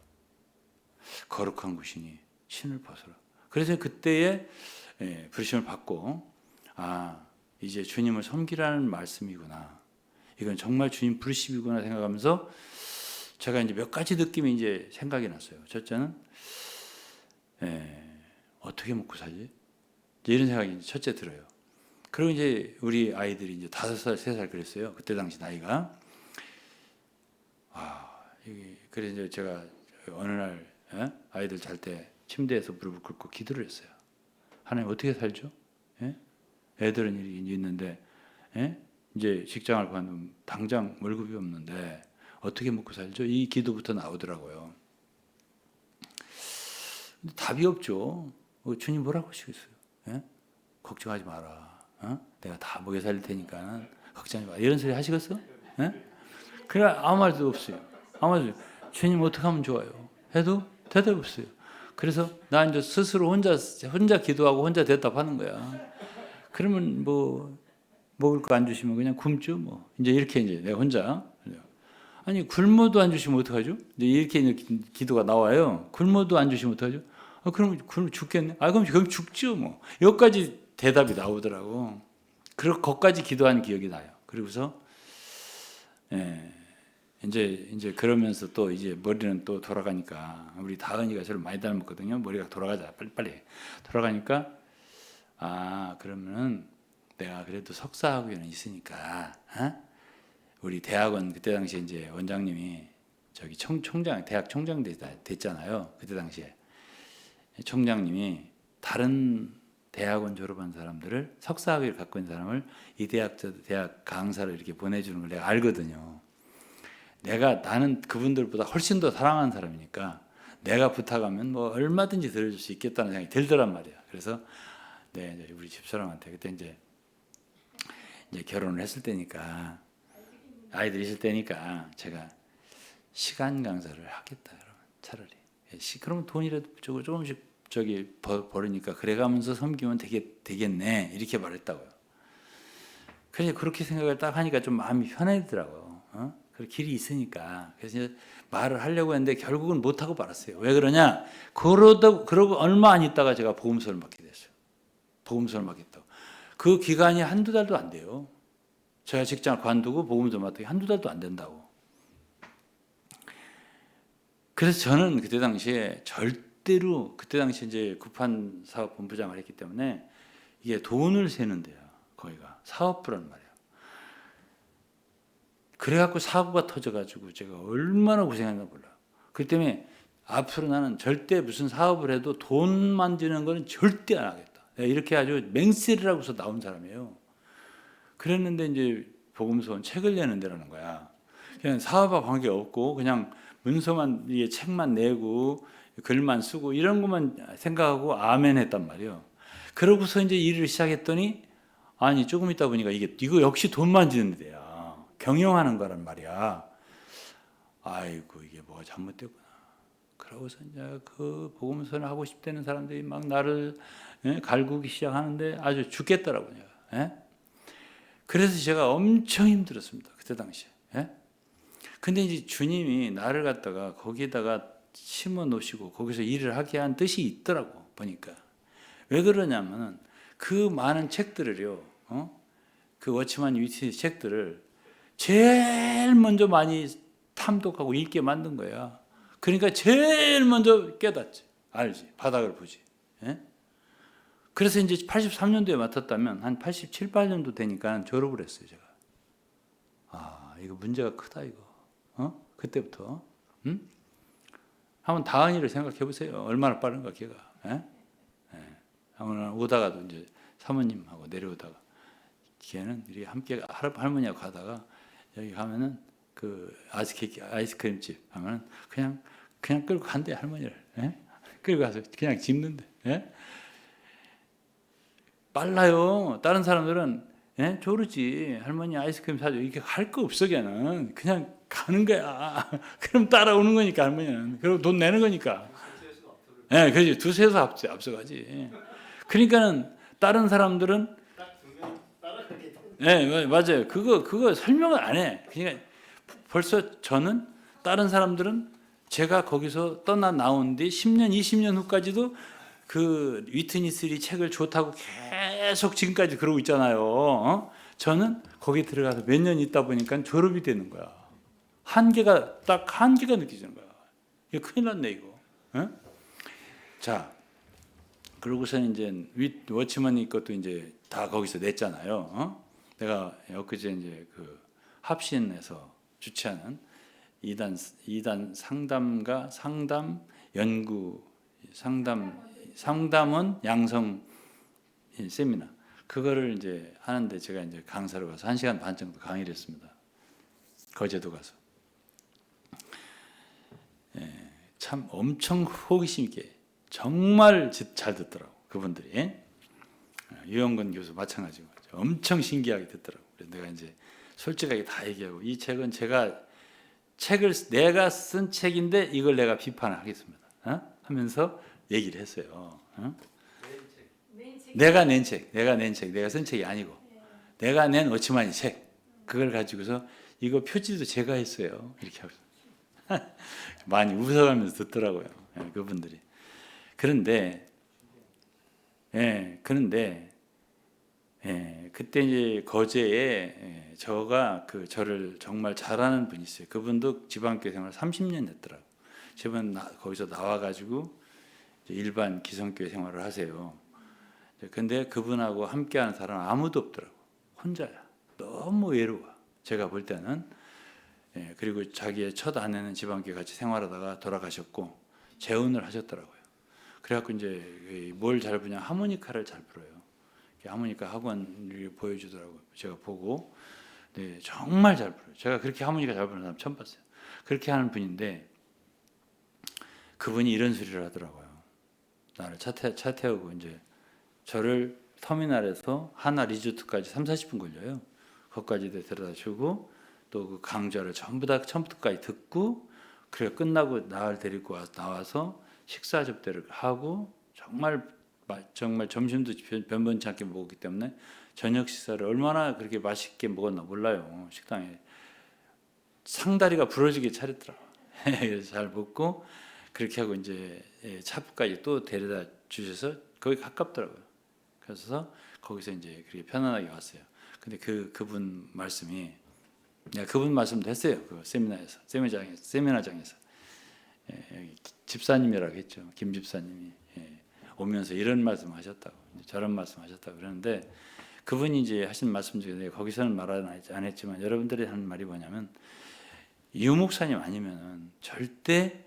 A: 거룩한 구신이 신을 벗어라. 그래서 그때에 부르심을 받고 이제 주님을 섬기라는 말씀이구나. 이건 정말 주님 부르심이구나 생각하면서 제가 이제 몇 가지 느낌이 이제 생각이 났어요. 첫째는 어떻게 먹고 살지? 이런 생각이 첫째 들어요. 그리고 이제 우리 아이들이 이제 5살, 3살 그랬어요. 그때 당시 나이가. 그래서 이제 제가 어느 날 아이들 잘 때 침대에서 무릎을 꿇고 기도를 했어요. 하나님 어떻게 살죠? 애들은 일이 있는데 이제 직장을 관두면 당장 월급이 없는데 어떻게 먹고 살죠? 이 기도부터 나오더라고요. 근데 답이 없죠. 주님 뭐라고 하시겠어요? 걱정하지 마라. 내가 다 먹여 살릴 테니까 걱정하지 마라. 이런 소리 하시겠어? 그래 아무 말도 없어요. 아무 말도 없어요. 주님 어떻게 하면 좋아요? 해도 대답 없어요. 그래서 나 이제 스스로 혼자 기도하고 혼자 대답하는 거야. 그러면 뭐 먹을 거 안 주시면 그냥 굶죠 뭐. 이제 이렇게 이제 내가 혼자. 아니 굶어도 안 주시면 어떡하죠? 이제 이렇게 이제 기도가 나와요. 굶어도 안 주시면 어떡하죠? 그럼 죽겠네. 그럼 죽죠 뭐. 여기까지 대답이 나오더라고. 그리고 거기까지 기도한 기억이 나요. 그리고서 이제 그러면서 또 이제 머리는 또 돌아가니까 우리 다은이가 저를 많이 닮았거든요. 머리가 돌아가자 빨리 돌아가니까 그러면은 내가 그래도 석사학위는 있으니까 우리 대학원 그때 당시에 이제 원장님이 저기 총장 대학 총장 됐잖아요. 그때 당시에 총장님이 다른 대학원 졸업한 사람들을 석사학위를 갖고 있는 사람을 이 대학 저 대학 강사를 이렇게 보내주는 걸 내가 알거든요. 나는 그분들보다 훨씬 더 사랑하는 사람이니까 내가 부탁하면 뭐 얼마든지 들어줄 수 있겠다는 생각이 들더란 말이야. 그래서 이제 우리 집사람한테 그때 이제 결혼을 했을 때니까 아이들이 있을 때니까 제가 시간 강사를 하겠다 여러분. 차라리 그러면 돈이라도 조금씩 벌으니까 그래가면서 섬기면 되겠네 이렇게 말했다고요. 그래서 그렇게 생각을 딱 하니까 좀 마음이 편해지더라고요. 그 길이 있으니까. 그래서 이제 말을 하려고 했는데 결국은 못하고 말았어요. 왜 그러냐? 그러고 얼마 안 있다가 제가 보험서를 맡게 됐어요. 보험서를 맡겠다고. 그 기간이 한두 달도 안 돼요. 제가 직장을 관두고 보험서 맡기 한두 달도 안 된다고. 그래서 저는 그때 당시에 절대로 그때 당시에 이제 구판 사업 본부장을 했기 때문에 이게 돈을 세는 데야. 거기가 사업부란 말이야. 그래갖고 사고가 터져가지고 제가 얼마나 고생했나 몰라. 그 때문에 앞으로 나는 절대 무슨 사업을 해도 돈 만지는 거는 절대 안 하겠다. 내가 이렇게 아주 맹세를 하고서 나온 사람이에요. 그랬는데 이제 복음서원 책을 내는 데라는 거야. 그냥 사업과 관계 없고 그냥 문서만 이게 책만 내고 글만 쓰고 이런 것만 생각하고 아멘 했단 말이에요. 그러고서 이제 일을 시작했더니 조금 있다 보니까 이거 역시 돈 만지는 데야. 경영하는 거란 말이야. 이게 뭐가 잘못됐구나. 그러고서 이제 그 복음서를 하고 싶다는 사람들이 막 나를 갈구기 시작하는데 아주 죽겠더라고요. 그래서 제가 엄청 힘들었습니다. 그때 당시에. 근데 이제 주님이 나를 갖다가 거기다가 심어 놓으시고 거기서 일을 하게 한 뜻이 있더라고 보니까. 왜 그러냐면은 그 많은 책들을요. 그 워치만 위치 책들을 제일 먼저 많이 탐독하고 읽게 만든 거야. 그러니까 제일 먼저 깨닫지. 알지. 바닥을 보지. 그래서 이제 83년도에 맡았다면 한 87, 8년도 되니까 졸업을 했어요, 제가. 이거 문제가 크다 이거. 그때부터. 한번 다은이를 생각해 보세요. 얼마나 빠른가 걔가. 한번 오다가도 이제 사모님하고 내려오다가 걔는 이렇게 함께 할머니하고 가다가 여기 가면은 그 아이스크림집 하면은 그냥 끌고 간대 할머니를. 끌고 가서 그냥 집는데. 빨라요. 다른 사람들은 조르지. 할머니 아이스크림 사줘. 이렇게 할 거 없어 걔는. 그냥 가는 거야. 그럼 따라오는 거니까 할머니는. 그리고 돈 내는 거니까. 그렇지. 두세 수 앞서가지. 그러니까는 다른 사람들은 네, 맞아요. 그거 설명을 안 해. 그러니까 벌써 저는 다른 사람들은 제가 거기서 떠나 나온 뒤 10년, 20년 후까지도 그 위트니스리 책을 좋다고 계속 지금까지 그러고 있잖아요. 저는 거기 들어가서 몇 년 있다 보니까 졸업이 되는 거야. 딱 한계가 느껴지는 거야. 이거 큰일 났네 이거. 자, 그러고서는 이제 워치먼이 것도 이제 다 거기서 냈잖아요. 내가 엊그제 이제 그 합신에서 주최하는 2단 상담가 상담 연구 상담원 양성 세미나 그거를 이제 하는데 제가 이제 강사로 가서 1시간 반 정도 강의를 했습니다. 거제도 가서. 참 엄청 호기심 있게 정말 잘 듣더라고 그분들이. 유영건 교수 마찬가지고 엄청 신기하게 듣더라고. 그래서 내가 이제 솔직하게 다 얘기하고 이 책은 내가 쓴 책인데 이걸 내가 비판을 하겠습니다. 하면서 얘기를 했어요. 내가 쓴 책이 아니고 내가 낸 워치만이 책 그걸 가지고서 이거 표지도 제가 했어요. 이렇게 하고 많이 웃어가면서 듣더라고요. 그분들이. 그런데 그때 이제 거제에 저가 저를 정말 잘하는 분이 있어요. 그분도 지방교회 생활 30년 했더라고. 저분 거기서 나와가지고 일반 기성교회 생활을 하세요. 근데 그분하고 함께하는 사람 아무도 없더라고. 혼자야. 너무 외로워. 제가 볼 때는. 그리고 자기의 첫 아내는 지방교회 같이 생활하다가 돌아가셨고 재혼을 하셨더라고요. 그래갖고 이제 뭘 잘 부냐 하모니카를 잘 불어요. 하모니카 학원을 보여주더라고요. 제가 보고 네, 정말 잘 불어요. 제가 그렇게 하모니카 잘 부르는 사람 처음 봤어요. 그렇게 하는 분인데 그분이 이런 소리를 하더라고요. 나를 차 태우고 이제 저를 터미널에서 하나 리조트까지 30-40분 걸려요. 거기까지 데려다 주고 또 그 강좌를 전부 다 처음부터까지 듣고 그래 끝나고 나를 데리고 나와서 식사 접대를 하고 정말 점심도 변변치 않게 먹었기 때문에 저녁 식사를 얼마나 그렇게 맛있게 먹었나 몰라요. 식당에 상다리가 부러지게 차렸더라고. 그래서 잘 먹고 그렇게 하고 이제 차부까지 또 데려다 주셔서 거기 가깝더라고요. 그래서 거기서 이제 그렇게 편안하게 왔어요. 근데 그분 말씀이 내가 그분 말씀도 했어요. 그 세미나장에서 집사님이라고 했죠. 김 집사님이 오면서 이런 말씀하셨다고, 저런 말씀하셨다고 그러는데 그분이 이제 하신 말씀 중에 내가 거기서는 말 안 했지만 여러분들이 하는 말이 뭐냐면 유 목사님 아니면은 절대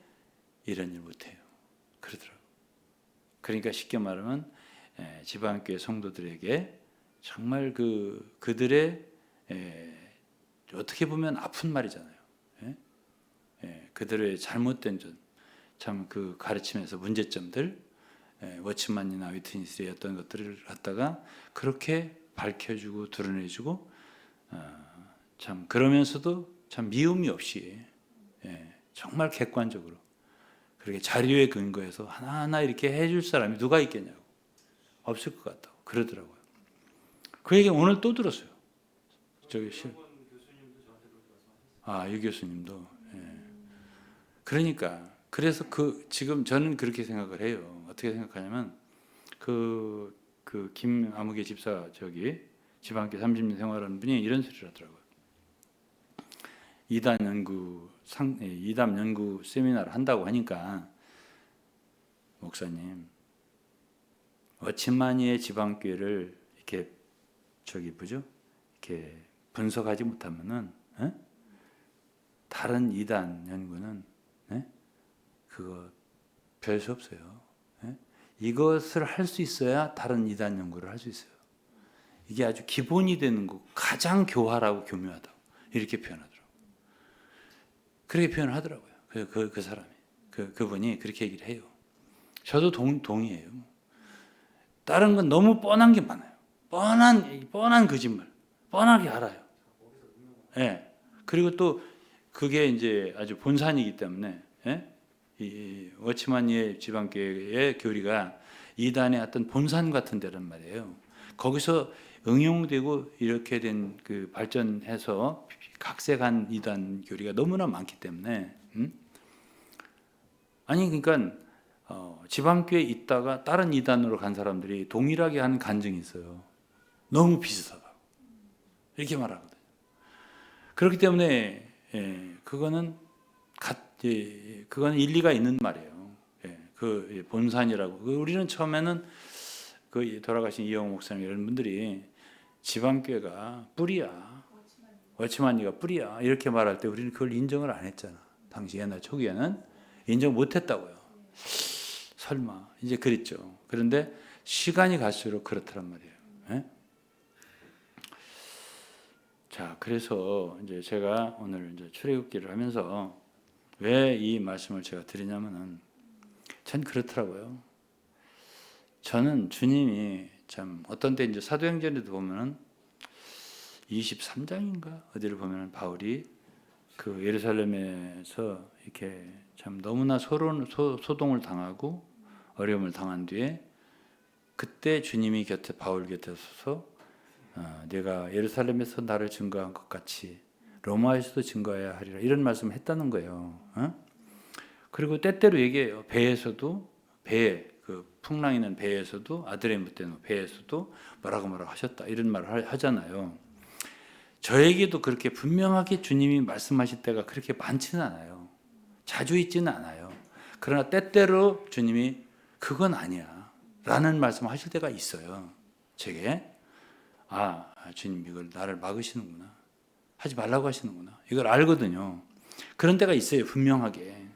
A: 이런 일 못해요. 그러더라고. 그러니까 쉽게 말하면 지방교회 성도들에게 정말 그들의 어떻게 보면 아픈 말이잖아요. 그들의 잘못된 참 그 가르침에서 문제점들, 워치만이나 위트니스의 어떤 것들을 갖다가 그렇게 밝혀주고 드러내주고 참 그러면서도 참 미움이 없이 정말 객관적으로 그렇게 자료에 근거해서 하나하나 이렇게 해줄 사람이 누가 있겠냐고 없을 것 같다고 그러더라고요. 그 얘기 오늘 또 들었어요. 유 교수님도. 그러니까 그래서 지금 저는 그렇게 생각을 해요. 어떻게 생각하냐면 김아무개 집사 지방교회 30년 생활하는 분이 이런 소리를 하더라고요. 이단 연구 세미나를 한다고 하니까 목사님 워치마니의 지방교회를 이렇게 이렇게 분석하지 못하면은 다른 이단 연구는 그거 별 수 없어요. 이것을 할 수 있어야 다른 이단 연구를 할 수 있어요. 이게 아주 기본이 되는 거 가장 교활하고 교묘하다고 이렇게 표현하더라고요. 그렇게 표현을 하더라고요. 그 사람이 그분이 그렇게 얘기를 해요. 저도 동의해요. 다른 건 너무 뻔한 게 많아요. 뻔한 거짓말, 뻔하게 알아요. 그리고 또 그게 이제 아주 본산이기 때문에 이 워치만의 지방교회의 교리가 이단의 어떤 본산 같은 데란 말이에요. 거기서 응용되고 이렇게 된 그 발전해서 각색한 이단 교리가 너무나 많기 때문에 아니 그러니까 지방교회에 있다가 다른 이단으로 간 사람들이 동일하게 하는 간증이 있어요. 너무 비슷하다 이렇게 말하거든요. 그렇기 때문에 그거는 그거는 일리가 있는 말이에요. 그 본산이라고. 우리는 처음에는 그 돌아가신 이영호 목사님 이런 분들이 지방교회가 뿌리야, 월치만이가 뿌리야 이렇게 말할 때 우리는 그걸 인정을 안 했잖아. 당시 옛날 초기에는 인정 못 했다고요. 설마 이제 그랬죠. 그런데 시간이 갈수록 그렇더란 말이에요. 자, 그래서 이제 제가 오늘 이제 출애굽기를 하면서 왜 이 말씀을 제가 드리냐면은 전 그렇더라고요. 저는 주님이 참 어떤 때 이제 사도행전에도 보면은 23장인가 어디를 보면은 바울이 그 예루살렘에서 이렇게 참 너무나 소동을 당하고 어려움을 당한 뒤에 그때 주님이 바울 곁에 서서 내가 예루살렘에서 나를 증거한 것 같이 로마에서도 증거해야 하리라 이런 말씀을 했다는 거예요. 그리고 때때로 얘기해요. 배에서도 그 풍랑 있는 배에서도 아드레무 때는 배에서도 뭐라고 하셨다 이런 말을 하잖아요. 저에게도 그렇게 분명하게 주님이 말씀하실 때가 그렇게 많지는 않아요. 자주 있지는 않아요. 그러나 때때로 주님이 그건 아니야 라는 말씀하실 때가 있어요. 제게 주님 이걸 나를 막으시는구나. 하지 말라고 하시는구나. 이걸 알거든요. 그런 때가 있어요. 분명하게.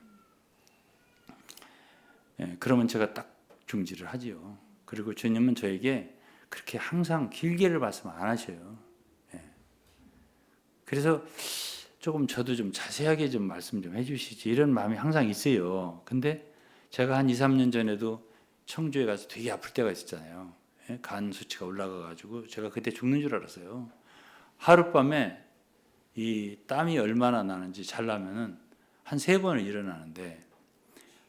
A: 그러면 제가 딱 중지를 하지요. 그리고 주님은 저에게 그렇게 항상 길게를 말씀 안 하셔요. 그래서 조금 저도 좀 자세하게 좀 말씀 좀 해주시지 이런 마음이 항상 있어요. 근데 제가 한 2, 3년 전에도 청주에 가서 되게 아플 때가 있었잖아요. 간 수치가 올라가가지고 제가 그때 죽는 줄 알았어요. 하룻밤에 이 땀이 얼마나 나는지 잘라면은 한 3번을 일어나는데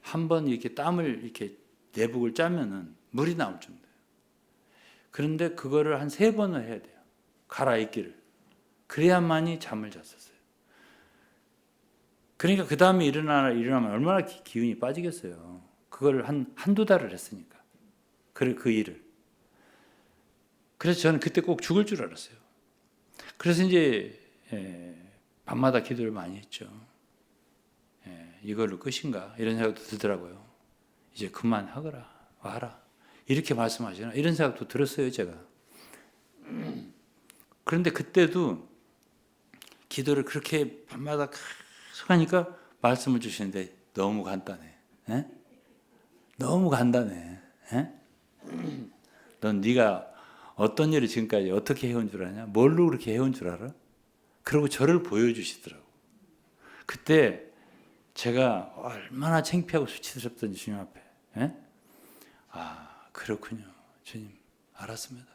A: 한 번 이렇게 땀을 이렇게 내복을 짜면은 물이 나올 정도예요. 그런데 그거를 한 3번을 해야 돼요. 갈아입기를. 그래야만이 잠을 잤었어요. 그러니까 그 다음에 일어나면 얼마나 기운이 빠지겠어요. 그걸 한두 달을 했으니까. 그 일을. 그래서 저는 그때 꼭 죽을 줄 알았어요. 그래서 이제 밤마다 기도를 많이 했죠. 이걸로 끝인가 이런 생각도 들더라고요. 이제 그만하거라 와라 이렇게 말씀하시나 이런 생각도 들었어요 제가. 그런데 그때도 기도를 그렇게 밤마다 계속 하니까 말씀을 주시는데 너무 간단해. 너무 간단해. 넌 네가 어떤 일을 지금까지 어떻게 해온 줄 아냐? 뭘로 그렇게 해온 줄 알아? 그리고 저를 보여주시더라고. 그때 제가 얼마나 창피하고 수치스럽던지 주님 앞에. 그렇군요. 주님 알았습니다.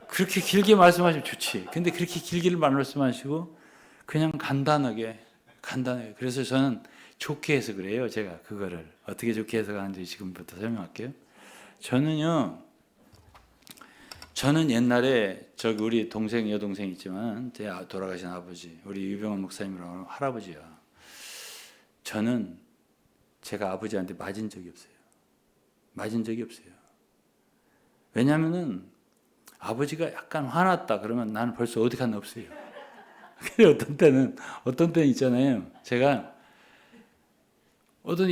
A: 그렇게 길게 말씀하시면 좋지. 근데 그렇게 길게 말씀하시고 그냥 간단하게. 그래서 저는 좋게 해서 그래요. 제가 그거를 어떻게 좋게 해석하는지 지금부터 설명할게요. 저는 옛날에 저기 우리 동생 여동생 있지만 제 돌아가신 아버지 우리 유병원 목사님이라고 할아버지야. 저는 제가 아버지한테 맞은 적이 없어요. 왜냐하면은 아버지가 약간 화났다 그러면 나는 벌써 어디 갔나 없어요. 근데 어떤 때는 있잖아요. 제가 어떤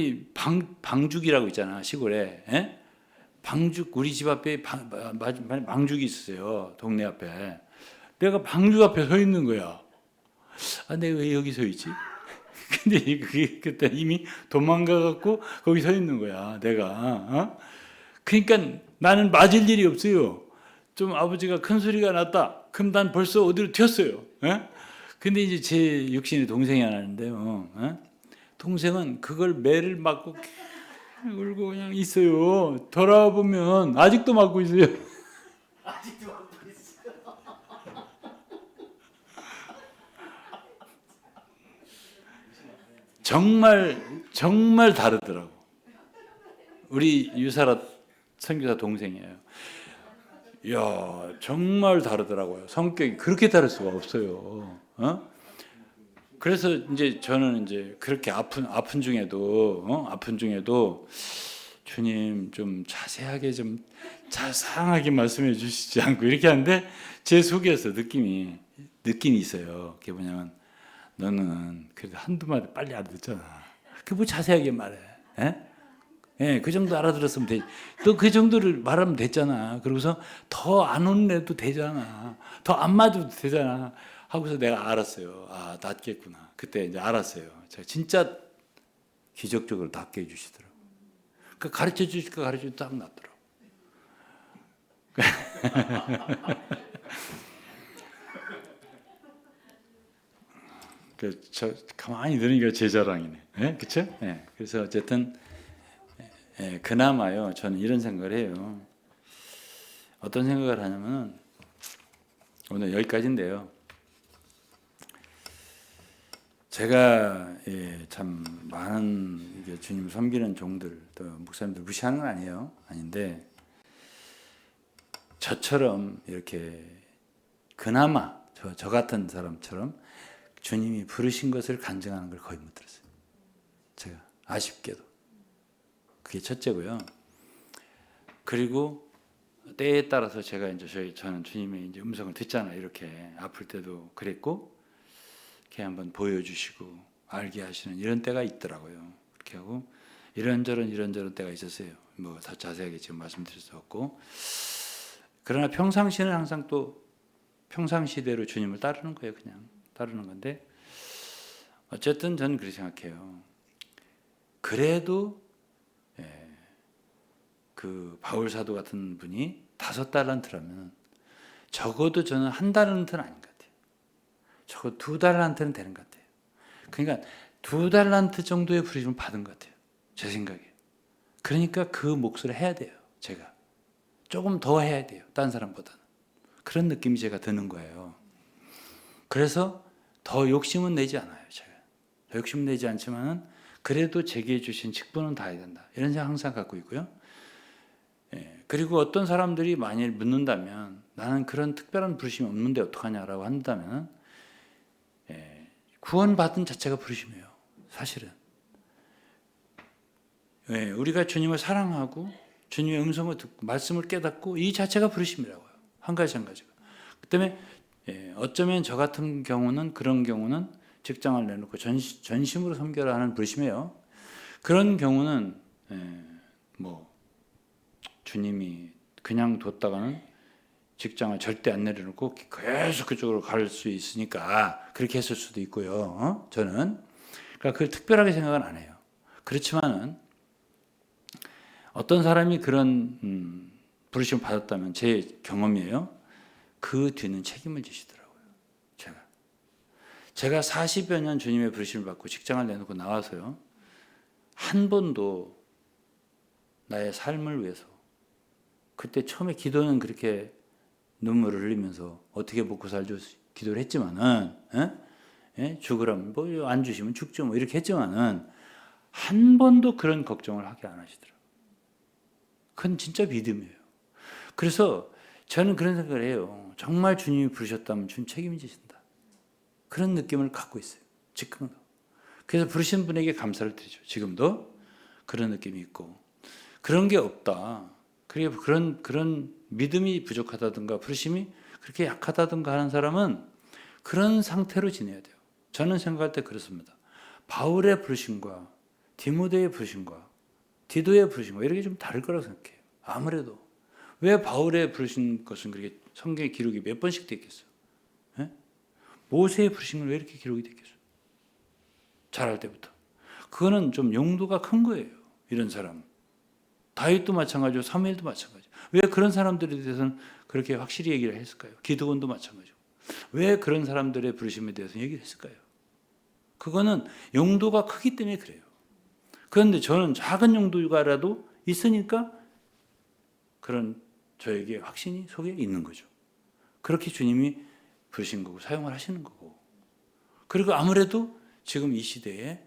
A: 방죽이라고 있잖아 시골에. 방죽 우리 집 앞에 방죽이 있었어요. 동네 앞에. 내가 방죽 앞에 서 있는 거야. 내가 왜 여기 서 있지? 근데 그때 이미 도망가 갖고 거기 서 있는 거야. 내가. 그러니까 나는 맞을 일이 없어요. 좀 아버지가 큰 소리가 났다. 그럼 난 벌써 어디로 튀었어요. 근데 이제 제 육신의 동생이 하나 있는데요. 동생은 그걸 매를 맞고 울고 그냥 있어요. 돌아와 보면 아직도 맞고 있어요. 정말 다르더라고. 우리 유사라 선교사 동생이에요. 이야, 정말 다르더라고요. 성격이 그렇게 다를 수가 없어요. 그래서 이제 저는 이제 그렇게 아픈 중에도 주님 좀 자세하게 좀 자상하게 말씀해 주시지 않고 이렇게 하는데 제 속에서 느낌이 있어요. 그게 뭐냐면 너는 그래도 한두 마디 빨리 알아듣잖아. 그 뭐 자세하게 말해. 예? 예, 그 정도 알아들었으면 되지. 또 그 정도를 말하면 됐잖아. 그러고서 더 안 혼내도 되잖아. 더 안 맞아도 되잖아. 하고서 내가 알았어요. 아, 낫겠구나. 그때 이제 알았어요. 제가 진짜 기적적으로 낫게 해주시더라고요. 그 가르쳐 주실까 가르쳐 딱 낫더라고요. 저 가만히 들으니까 제 자랑이네. 예? 그쵸? 예. 그래서 어쨌든, 예, 그나마요, 저는 이런 생각을 해요. 어떤 생각을 하냐면은, 오늘 여기까지인데요. 제가, 예, 참 많은 이게 주님을 섬기는 종들, 또 목사님들 무시하는 건 아니에요. 아닌데, 저처럼 이렇게, 그나마, 저 같은 사람처럼 주님이 부르신 것을 간증하는 걸 거의 못 들었어요. 제가 아쉽게도. 그게 첫째고요. 그리고 때에 따라서 제가 이제 저는 주님의 이제 음성을 듣잖아요. 이렇게 아플 때도 그랬고, 이렇게 한번 보여주시고 알게 하시는 이런 때가 있더라고요. 그렇게 하고 이런저런 때가 있었어요. 뭐 더 자세하게 지금 말씀드릴 수 없고, 그러나 평상시는 항상 또 평상시대로 주님을 따르는 거예요. 그냥 따르는 건데, 어쨌든 저는 그렇게 생각해요. 그래도 그 바울 사도 같은 분이 5달란트라면 적어도 저는 1달란트는 아닌 것 같아요. 적어도 2달란트는 되는 것 같아요. 그러니까 2달란트 정도의 부르심을 받은 것 같아요. 제 생각에. 그러니까 그 몫을 해야 돼요. 제가. 조금 더 해야 돼요. 딴 사람보다는. 그런 느낌이 제가 드는 거예요. 그래서 더 욕심은 내지 않아요. 제가. 더 욕심 내지 않지만은 그래도 제게 주신 직분은 다 해야 된다. 이런 생각 항상 갖고 있고요. 예, 그리고 어떤 사람들이 만일 묻는다면 나는 그런 특별한 부르심이 없는데 어떡하냐라고 한다면, 구원받은 자체가 부르심이에요. 사실은. 예, 우리가 주님을 사랑하고 주님의 음성을 듣고 말씀을 깨닫고 이 자체가 부르심이라고요. 한 가지가. 그 때문에 어쩌면 저 같은 경우는 그런 경우는 직장을 내놓고 전심으로 섬겨라 하는 부르심이에요. 그런 경우는 뭐 주님이 그냥 뒀다가는 직장을 절대 안 내려놓고 계속 그쪽으로 갈 수 있으니까 그렇게 했을 수도 있고요. 저는 그러니까 그걸 특별하게 생각은 안 해요. 그렇지만은 어떤 사람이 그런 부르심을 받았다면 제 경험이에요. 그 뒤는 책임을 지시더라고요. 제가 40여 년 주님의 부르심을 받고 직장을 내놓고 나와서요. 한 번도 나의 삶을 위해서, 그때 처음에 기도는 그렇게 눈물을 흘리면서 어떻게 먹고 살죠 기도를 했지만은, 죽으라면 뭐 안 주시면 죽죠 뭐 이렇게 했지만은 한 번도 그런 걱정을 하게 안 하시더라고요. 그건 진짜 믿음이에요. 그래서 저는 그런 생각을 해요. 정말 주님이 부르셨다면 주님 책임을 지신다. 그런 느낌을 갖고 있어요. 지금도. 그래서 부르신 분에게 감사를 드리죠. 지금도 그런 느낌이 있고, 그런 게 없다. 그런 믿음이 부족하다든가 부르심이 그렇게 약하다든가 하는 사람은 그런 상태로 지내야 돼요. 저는 생각할 때 그렇습니다. 바울의 부르심과 디모데의 부르심과 디도의 부르심과 이렇게 좀 다를 거라고 생각해요. 아무래도. 왜 바울의 부르신 것은 그렇게 성경에 기록이 몇 번씩 되어 있겠어요? 모세의 부르심은 왜 이렇게 기록이 됐겠어요? 자랄 때부터. 그거는 좀 용도가 큰 거예요. 이런 사람. 다윗도 마찬가지고 사무엘도 마찬가지고. 왜 그런 사람들에 대해서는 그렇게 확실히 얘기를 했을까요? 기드온도 마찬가지고. 왜 그런 사람들의 부르심에 대해서 얘기를 했을까요? 그거는 용도가 크기 때문에 그래요. 그런데 저는 작은 용도가라도 있으니까 그런 저에게 확신이 속에 있는 거죠. 그렇게 주님이 부르신 거고 사용을 하시는 거고. 그리고 아무래도 지금 이 시대에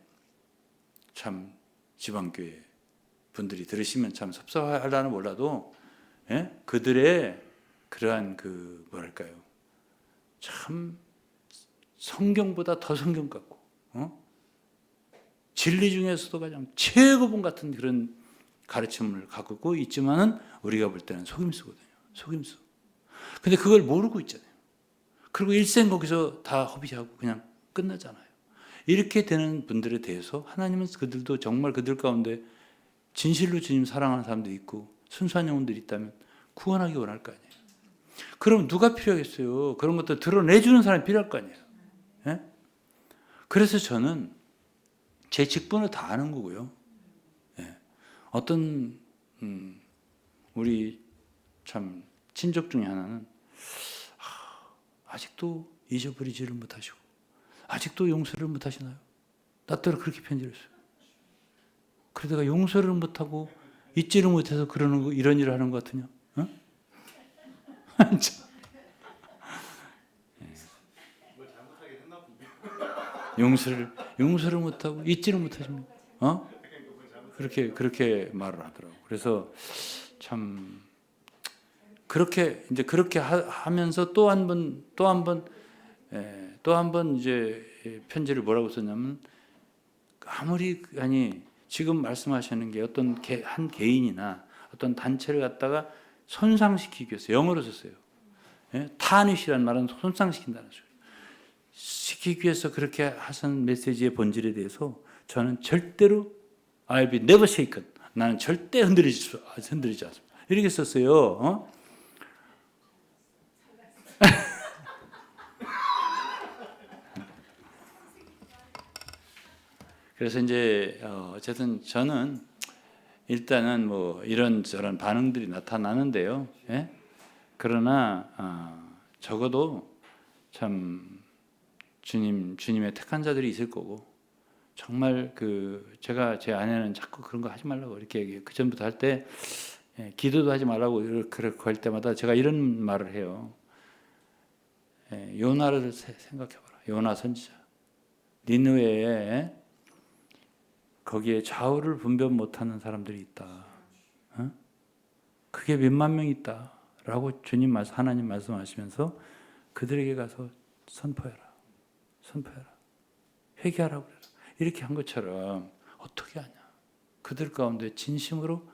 A: 참 지방교회 분들이 들으시면 참 섭섭하려나 몰라도 그들의 그러한 뭐랄까요, 참 성경보다 더 성경 같고 진리 중에서도 가장 최고본 같은 그런 가르침을 갖고 있지만은 우리가 볼 때는 속임수거든요. 속임수. 근데 그걸 모르고 있잖아요. 그리고 일생 거기서 다 허비하고 그냥 끝나잖아요. 이렇게 되는 분들에 대해서 하나님은 그들도 정말 그들 가운데 진실로 주님 사랑하는 사람들이 있고 순수한 영혼들이 있다면 구원하기 원할 거 아니에요. 그럼 누가 필요하겠어요? 그런 것들 드러내주는 사람이 필요할 거 아니에요. 예? 그래서 저는 제 직분을 다 아는 거고요. 예. 어떤 우리 참 친족 중에 하나는 아직도 잊어버리지를 못하시고 아직도 용서를 못하시나요? 나 때로 그렇게 편지를 했어요. 그래서 내가 용서를 못하고 잊지를 못해서 그러는 거, 이런 일을 하는 것 같으냐? 어? 용서를 못하고 잊지를 못하십니까? 그렇게 말을 하더라고. 그래서 참 그렇게 하면서 또 한 번 이제 편지를 뭐라고 썼냐면, 아무리 지금 말씀하시는 게 어떤 한 개인이나 어떤 단체를 갖다가 손상시키기 위해서 영어로 썼어요. 타니시라는 말은 손상시킨다는 소리. 시키기 위해서 그렇게 하신 메시지의 본질에 대해서 저는 절대로 I'll be never shaken. 나는 절대 흔들리지 않습니다. 이렇게 썼어요. 그래서 이제 어쨌든 저는 일단은 뭐 이런저런 반응들이 나타나는데요. 예? 그러나 적어도 참 주님의 택한 자들이 있을 거고, 정말 제가 제 아내는 자꾸 그런 거 하지 말라고 이렇게 그 전부터 할 때 기도도 하지 말라고 그렇게 할 때마다 제가 이런 말을 해요. 요나를 생각해봐라. 요나 선지자. 니느웨에 거기에 좌우를 분별 못하는 사람들이 있다. 그게 몇만 명 있다라고 하나님 말씀하시면서 그들에게 가서 선포해라. 회개하라고 그래라. 이렇게 한 것처럼 어떻게 하냐. 그들 가운데 진심으로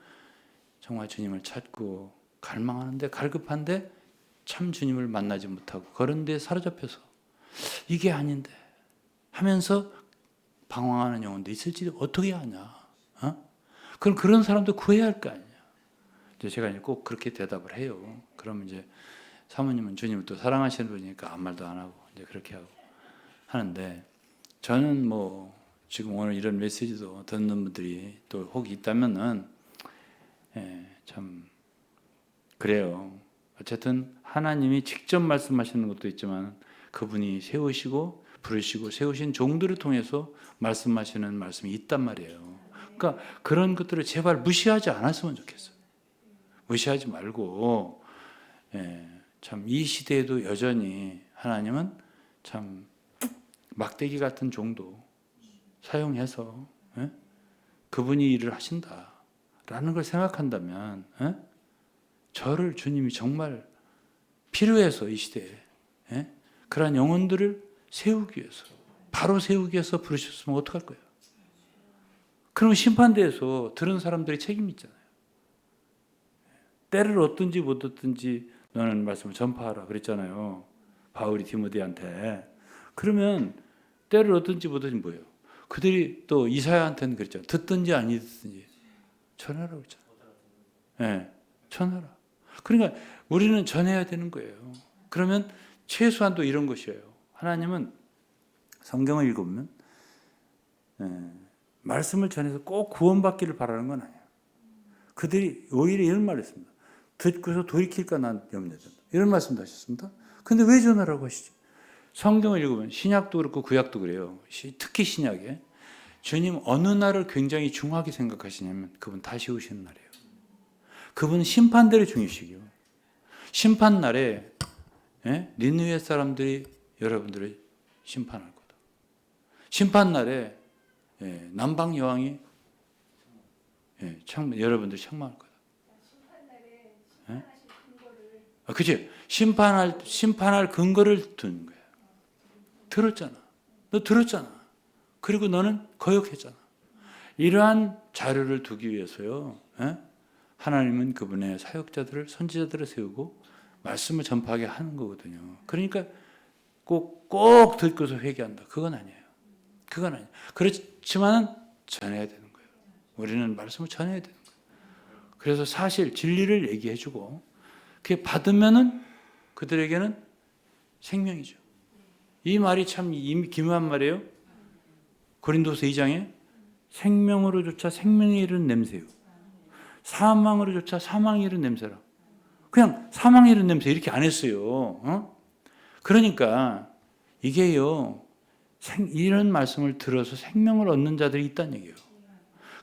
A: 정말 주님을 찾고 갈망하는데, 갈급한데 참 주님을 만나지 못하고 그런 데 사로잡혀서 이게 아닌데 하면서 방황하는 영혼도 있을지 어떻게 하냐. 그럼 그런 사람도 구해야 할 거 아니냐. 이제 제가 꼭 그렇게 대답을 해요. 그럼 이제 사모님은 주님을 또 사랑하시는 분이니까 아무 말도 안 하고 이제 그렇게 하고 하는데, 저는 뭐 지금 오늘 이런 메시지도 듣는 분들이 또 혹 있다면은 참 그래요. 어쨌든 하나님이 직접 말씀하시는 것도 있지만 그분이 세우시고 부르시고 세우신 종들을 통해서 말씀하시는 말씀이 있단 말이에요. 그러니까 그런 것들을 제발 무시하지 않았으면 좋겠어요. 무시하지 말고 참 이 시대에도 여전히 하나님은 참 막대기 같은 종도 사용해서 그분이 일을 하신다라는 걸 생각한다면 저를 주님이 정말 필요해서 이 시대에 그러한 영혼들을 세우기 위해서, 바로 세우기 위해서 부르셨으면 어떡할 거예요? 그럼 심판대에서 들은 사람들이 책임이 있잖아요. 때를 얻든지 못 얻든지 너는 말씀을 전파하라 그랬잖아요. 바울이 디모데한테. 그러면 때를 얻든지 못 얻든지 뭐예요? 그들이 또 이사야한테는 그랬죠. 듣든지 아니 듣든지 전하라고 했잖아요. 전하라. 그러니까 우리는 전해야 되는 거예요. 그러면 최소한도 이런 것이에요. 하나님은 성경을 읽으면 말씀을 전해서 꼭 구원받기를 바라는 건 아니에요. 그들이 오히려 이런 말을 했습니다. 듣고서 돌이킬까 난 염려된다. 이런 말씀도 하셨습니다. 근데 왜 전하라고 하시지? 성경을 읽으면 신약도 그렇고 구약도 그래요. 특히 신약에 주님 어느 날을 굉장히 중하게 생각하시냐면 그분 다시 오시는 날이에요. 그분은 심판대를 중요시기요. 심판 날에 니느웨 사람들이 여러분들을 심판할 거다. 심판 날에 남방 여왕이 예, 여러분들이 책망할 거다. 예? 그치? 심판할 근거를 두는 거예요. 들었잖아. 너 들었잖아. 그리고 너는 거역했잖아. 이러한 자료를 두기 위해서요. 예? 하나님은 그분의 사역자들을, 선지자들을 세우고 말씀을 전파하게 하는 거거든요. 그러니까 꼭 듣고서 회개한다. 그건 아니에요. 그건 아니에요. 그렇지만 전해야 되는 거예요. 우리는 말씀을 전해야 되는 거예요. 그래서 사실 진리를 얘기해주고 그게 받으면은 그들에게는 생명이죠. 이 말이 참 기묘한 말이에요. 고린도서 2장에 생명으로조차 생명이 이른 냄새요. 사망으로조차 사망이 이른 냄새라. 그냥 사망이 이른 냄새 이렇게 안 했어요. 그러니까 이게요. 이런 말씀을 들어서 생명을 얻는 자들이 있다는 얘기예요.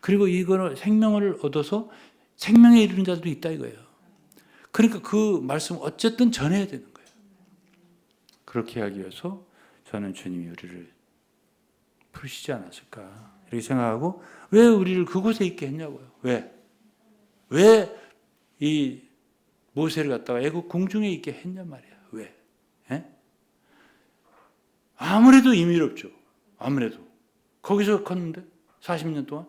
A: 그리고 이거를 생명을 얻어서 생명에 이르는 자들도 있다 이거예요. 그러니까 그 말씀 어쨌든 전해야 되는 거예요. 그렇게 하기 위해서 저는 주님이 우리를 부르시지 않았을까 이렇게 생각하고 왜 우리를 그곳에 있게 했냐고요. 왜 이 모세를 갖다가 애국 궁중에 있게 했냔 말이야. 왜? 예? 아무래도 임의롭죠. 아무래도 거기서 컸는데 40년 동안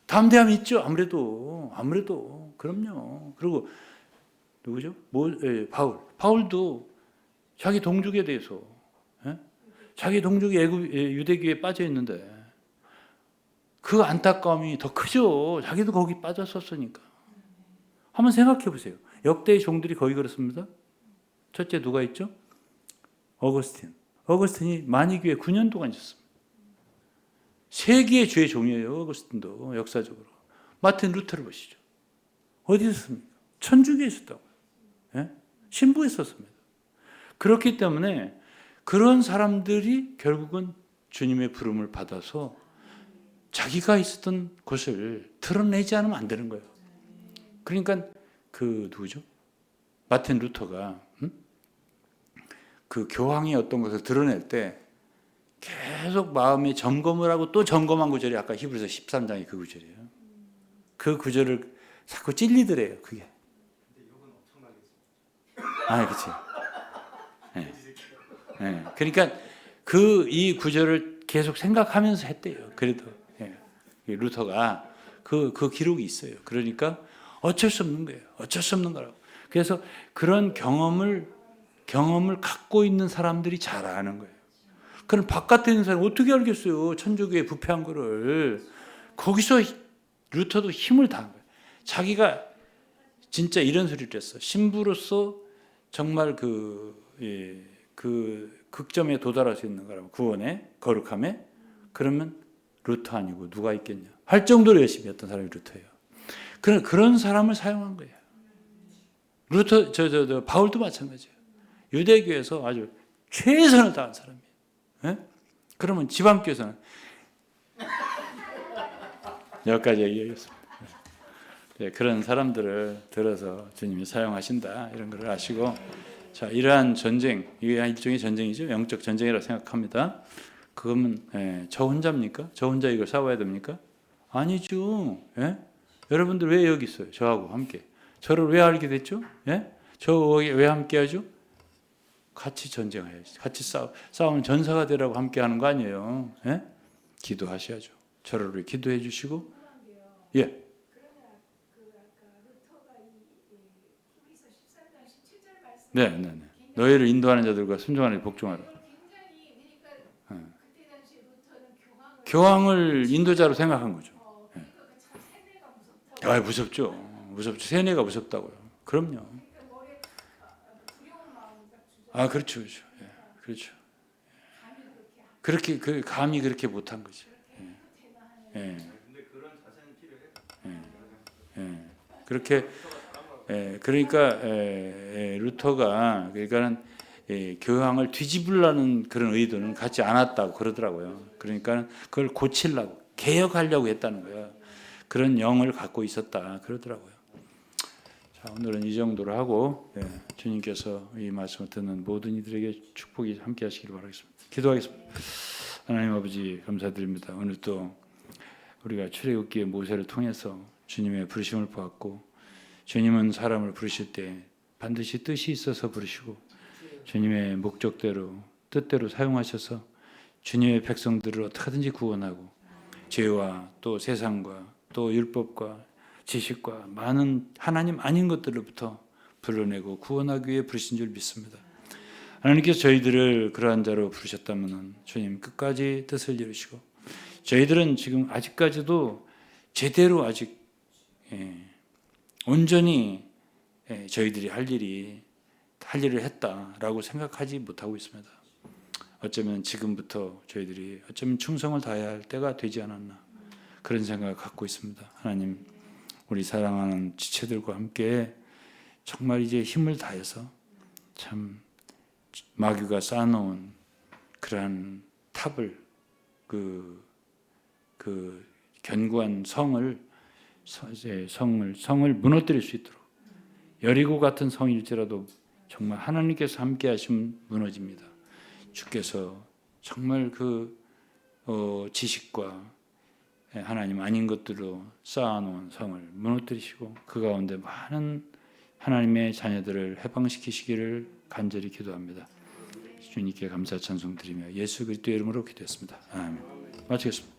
A: 담대함이 있죠. 아무래도 그럼요. 그리고 누구죠? 바울도 자기 동족에 대해서 자기 동족이 유대교에 빠져 있는데 그 안타까움이 더 크죠. 자기도 거기 빠졌었으니까. 한번 생각해 보세요. 역대의 종들이 거의 그렇습니다. 첫째 누가 있죠? 어거스틴이 만이교에 9년 동안 있었습니다. 세계의 주의 종이에요. 어거스틴도 역사적으로. 마틴 루터를 보시죠. 어디 있었습니까? 천주교에 있었다고요. 예? 신부에 있었습니다. 그렇기 때문에 그런 사람들이 결국은 주님의 부름을 받아서 자기가 있었던 곳을 드러내지 않으면 안 되는 거예요. 그러니까 누구죠? 마틴 루터가 그 교황이 어떤 것을 드러낼 때 계속 마음에 점검을 하고 또 점검한 구절이 아까 히브리서 13장의 그 구절이에요. 그 구절을 자꾸 찔리더래요. 그게. 그렇지. 네. 네. 그러니까 이 구절을 계속 생각하면서 했대요. 그래도 루터가 그 기록이 있어요. 그러니까 어쩔 수 없는 거예요. 어쩔 수 없는 거라고. 그래서 그런 경험을 갖고 있는 사람들이 잘 아는 거예요. 그럼 바깥에 있는 사람이 어떻게 알겠어요? 천주교에 부패한 거를. 거기서 루터도 힘을 다한 거예요. 자기가 진짜 이런 소리를 했어. 신부로서 정말 그 극점에 도달할 수 있는 거라고. 구원에, 거룩함에. 그러면 루터 아니고 누가 있겠냐. 할 정도로 열심히 했던 사람이 루터예요. 그런 사람을 사용한 거예요. 루터, 바울도 마찬가지예요. 유대교에서 아주 최선을 다한 사람이에요. 예? 그러면 지방교에서는 여기까지 얘기하겠습니다. 그런 사람들을 들어서 주님이 사용하신다 이런 걸 아시고, 자, 이러한 전쟁, 이게 일종의 전쟁이죠. 영적 전쟁이라고 생각합니다. 그러면 저 혼자입니까? 저 혼자 이걸 싸워야 됩니까? 아니죠. 예? 여러분들 왜 여기 있어요? 저하고 함께. 저를 왜 알게 됐죠? 예? 저 왜 함께 하죠? 같이 전쟁해야지. 같이 싸우면 전사가 되라고 함께 하는 거 아니에요. 예? 기도하셔야죠. 저를 위해 기도해 주시고. 예. 네. 너희를 인도하는 자들과 순종하는 복종하라. 교황을 인도자로 생각한 거죠. 무섭죠. 세뇌가 무섭다고요. 그럼요. 그렇죠. 그렇죠. 그렇게 감히 그렇게 못한 거죠. 그렇게 그러니까 루터가 그러니까는 교황을 뒤집으려는 그런 의도는 갖지 않았다고 그러더라고요. 그러니까 그걸 고치려고 개혁하려고 했다는 거예요. 그런 영을 갖고 있었다 그러더라고요. 자, 오늘은 이 정도로 하고 주님께서 이 말씀을 듣는 모든 이들에게 축복이 함께 하시기를 바라겠습니다. 기도하겠습니다. 하나님 아버지 감사드립니다. 오늘 또 우리가 출애굽기의 모세를 통해서 주님의 부르심을 보았고, 주님은 사람을 부르실 때 반드시 뜻이 있어서 부르시고 주님의 목적대로 뜻대로 사용하셔서 주님의 백성들을 어떻게든지 구원하고 죄와 또 세상과 또 율법과 지식과 많은 하나님 아닌 것들로부터 불러내고 구원하기 위해 부르신 줄 믿습니다. 하나님께서 저희들을 그러한 자로 부르셨다면 주님 끝까지 뜻을 이루시고, 저희들은 지금 아직까지도 제대로 아직 온전히 저희들이 할 일을 했다라고 생각하지 못하고 있습니다. 어쩌면 지금부터 저희들이 어쩌면 충성을 다해야 할 때가 되지 않았나, 그런 생각을 갖고 있습니다. 하나님, 우리 사랑하는 지체들과 함께 정말 이제 힘을 다해서 참 마귀가 쌓아놓은 그러한 탑을, 그 견고한 성을 무너뜨릴 수 있도록, 여리고 같은 성일지라도 정말 하나님께서 함께 하시면 무너집니다. 주께서 정말 지식과 하나님 아닌 것들로 쌓아놓은 성을 무너뜨리시고 그 가운데 많은 하나님의 자녀들을 해방시키시기를 간절히 기도합니다. 주님께 감사 찬송 드리며 예수 그리스도의 이름으로 기도했습니다. 아멘. 마치겠습니다.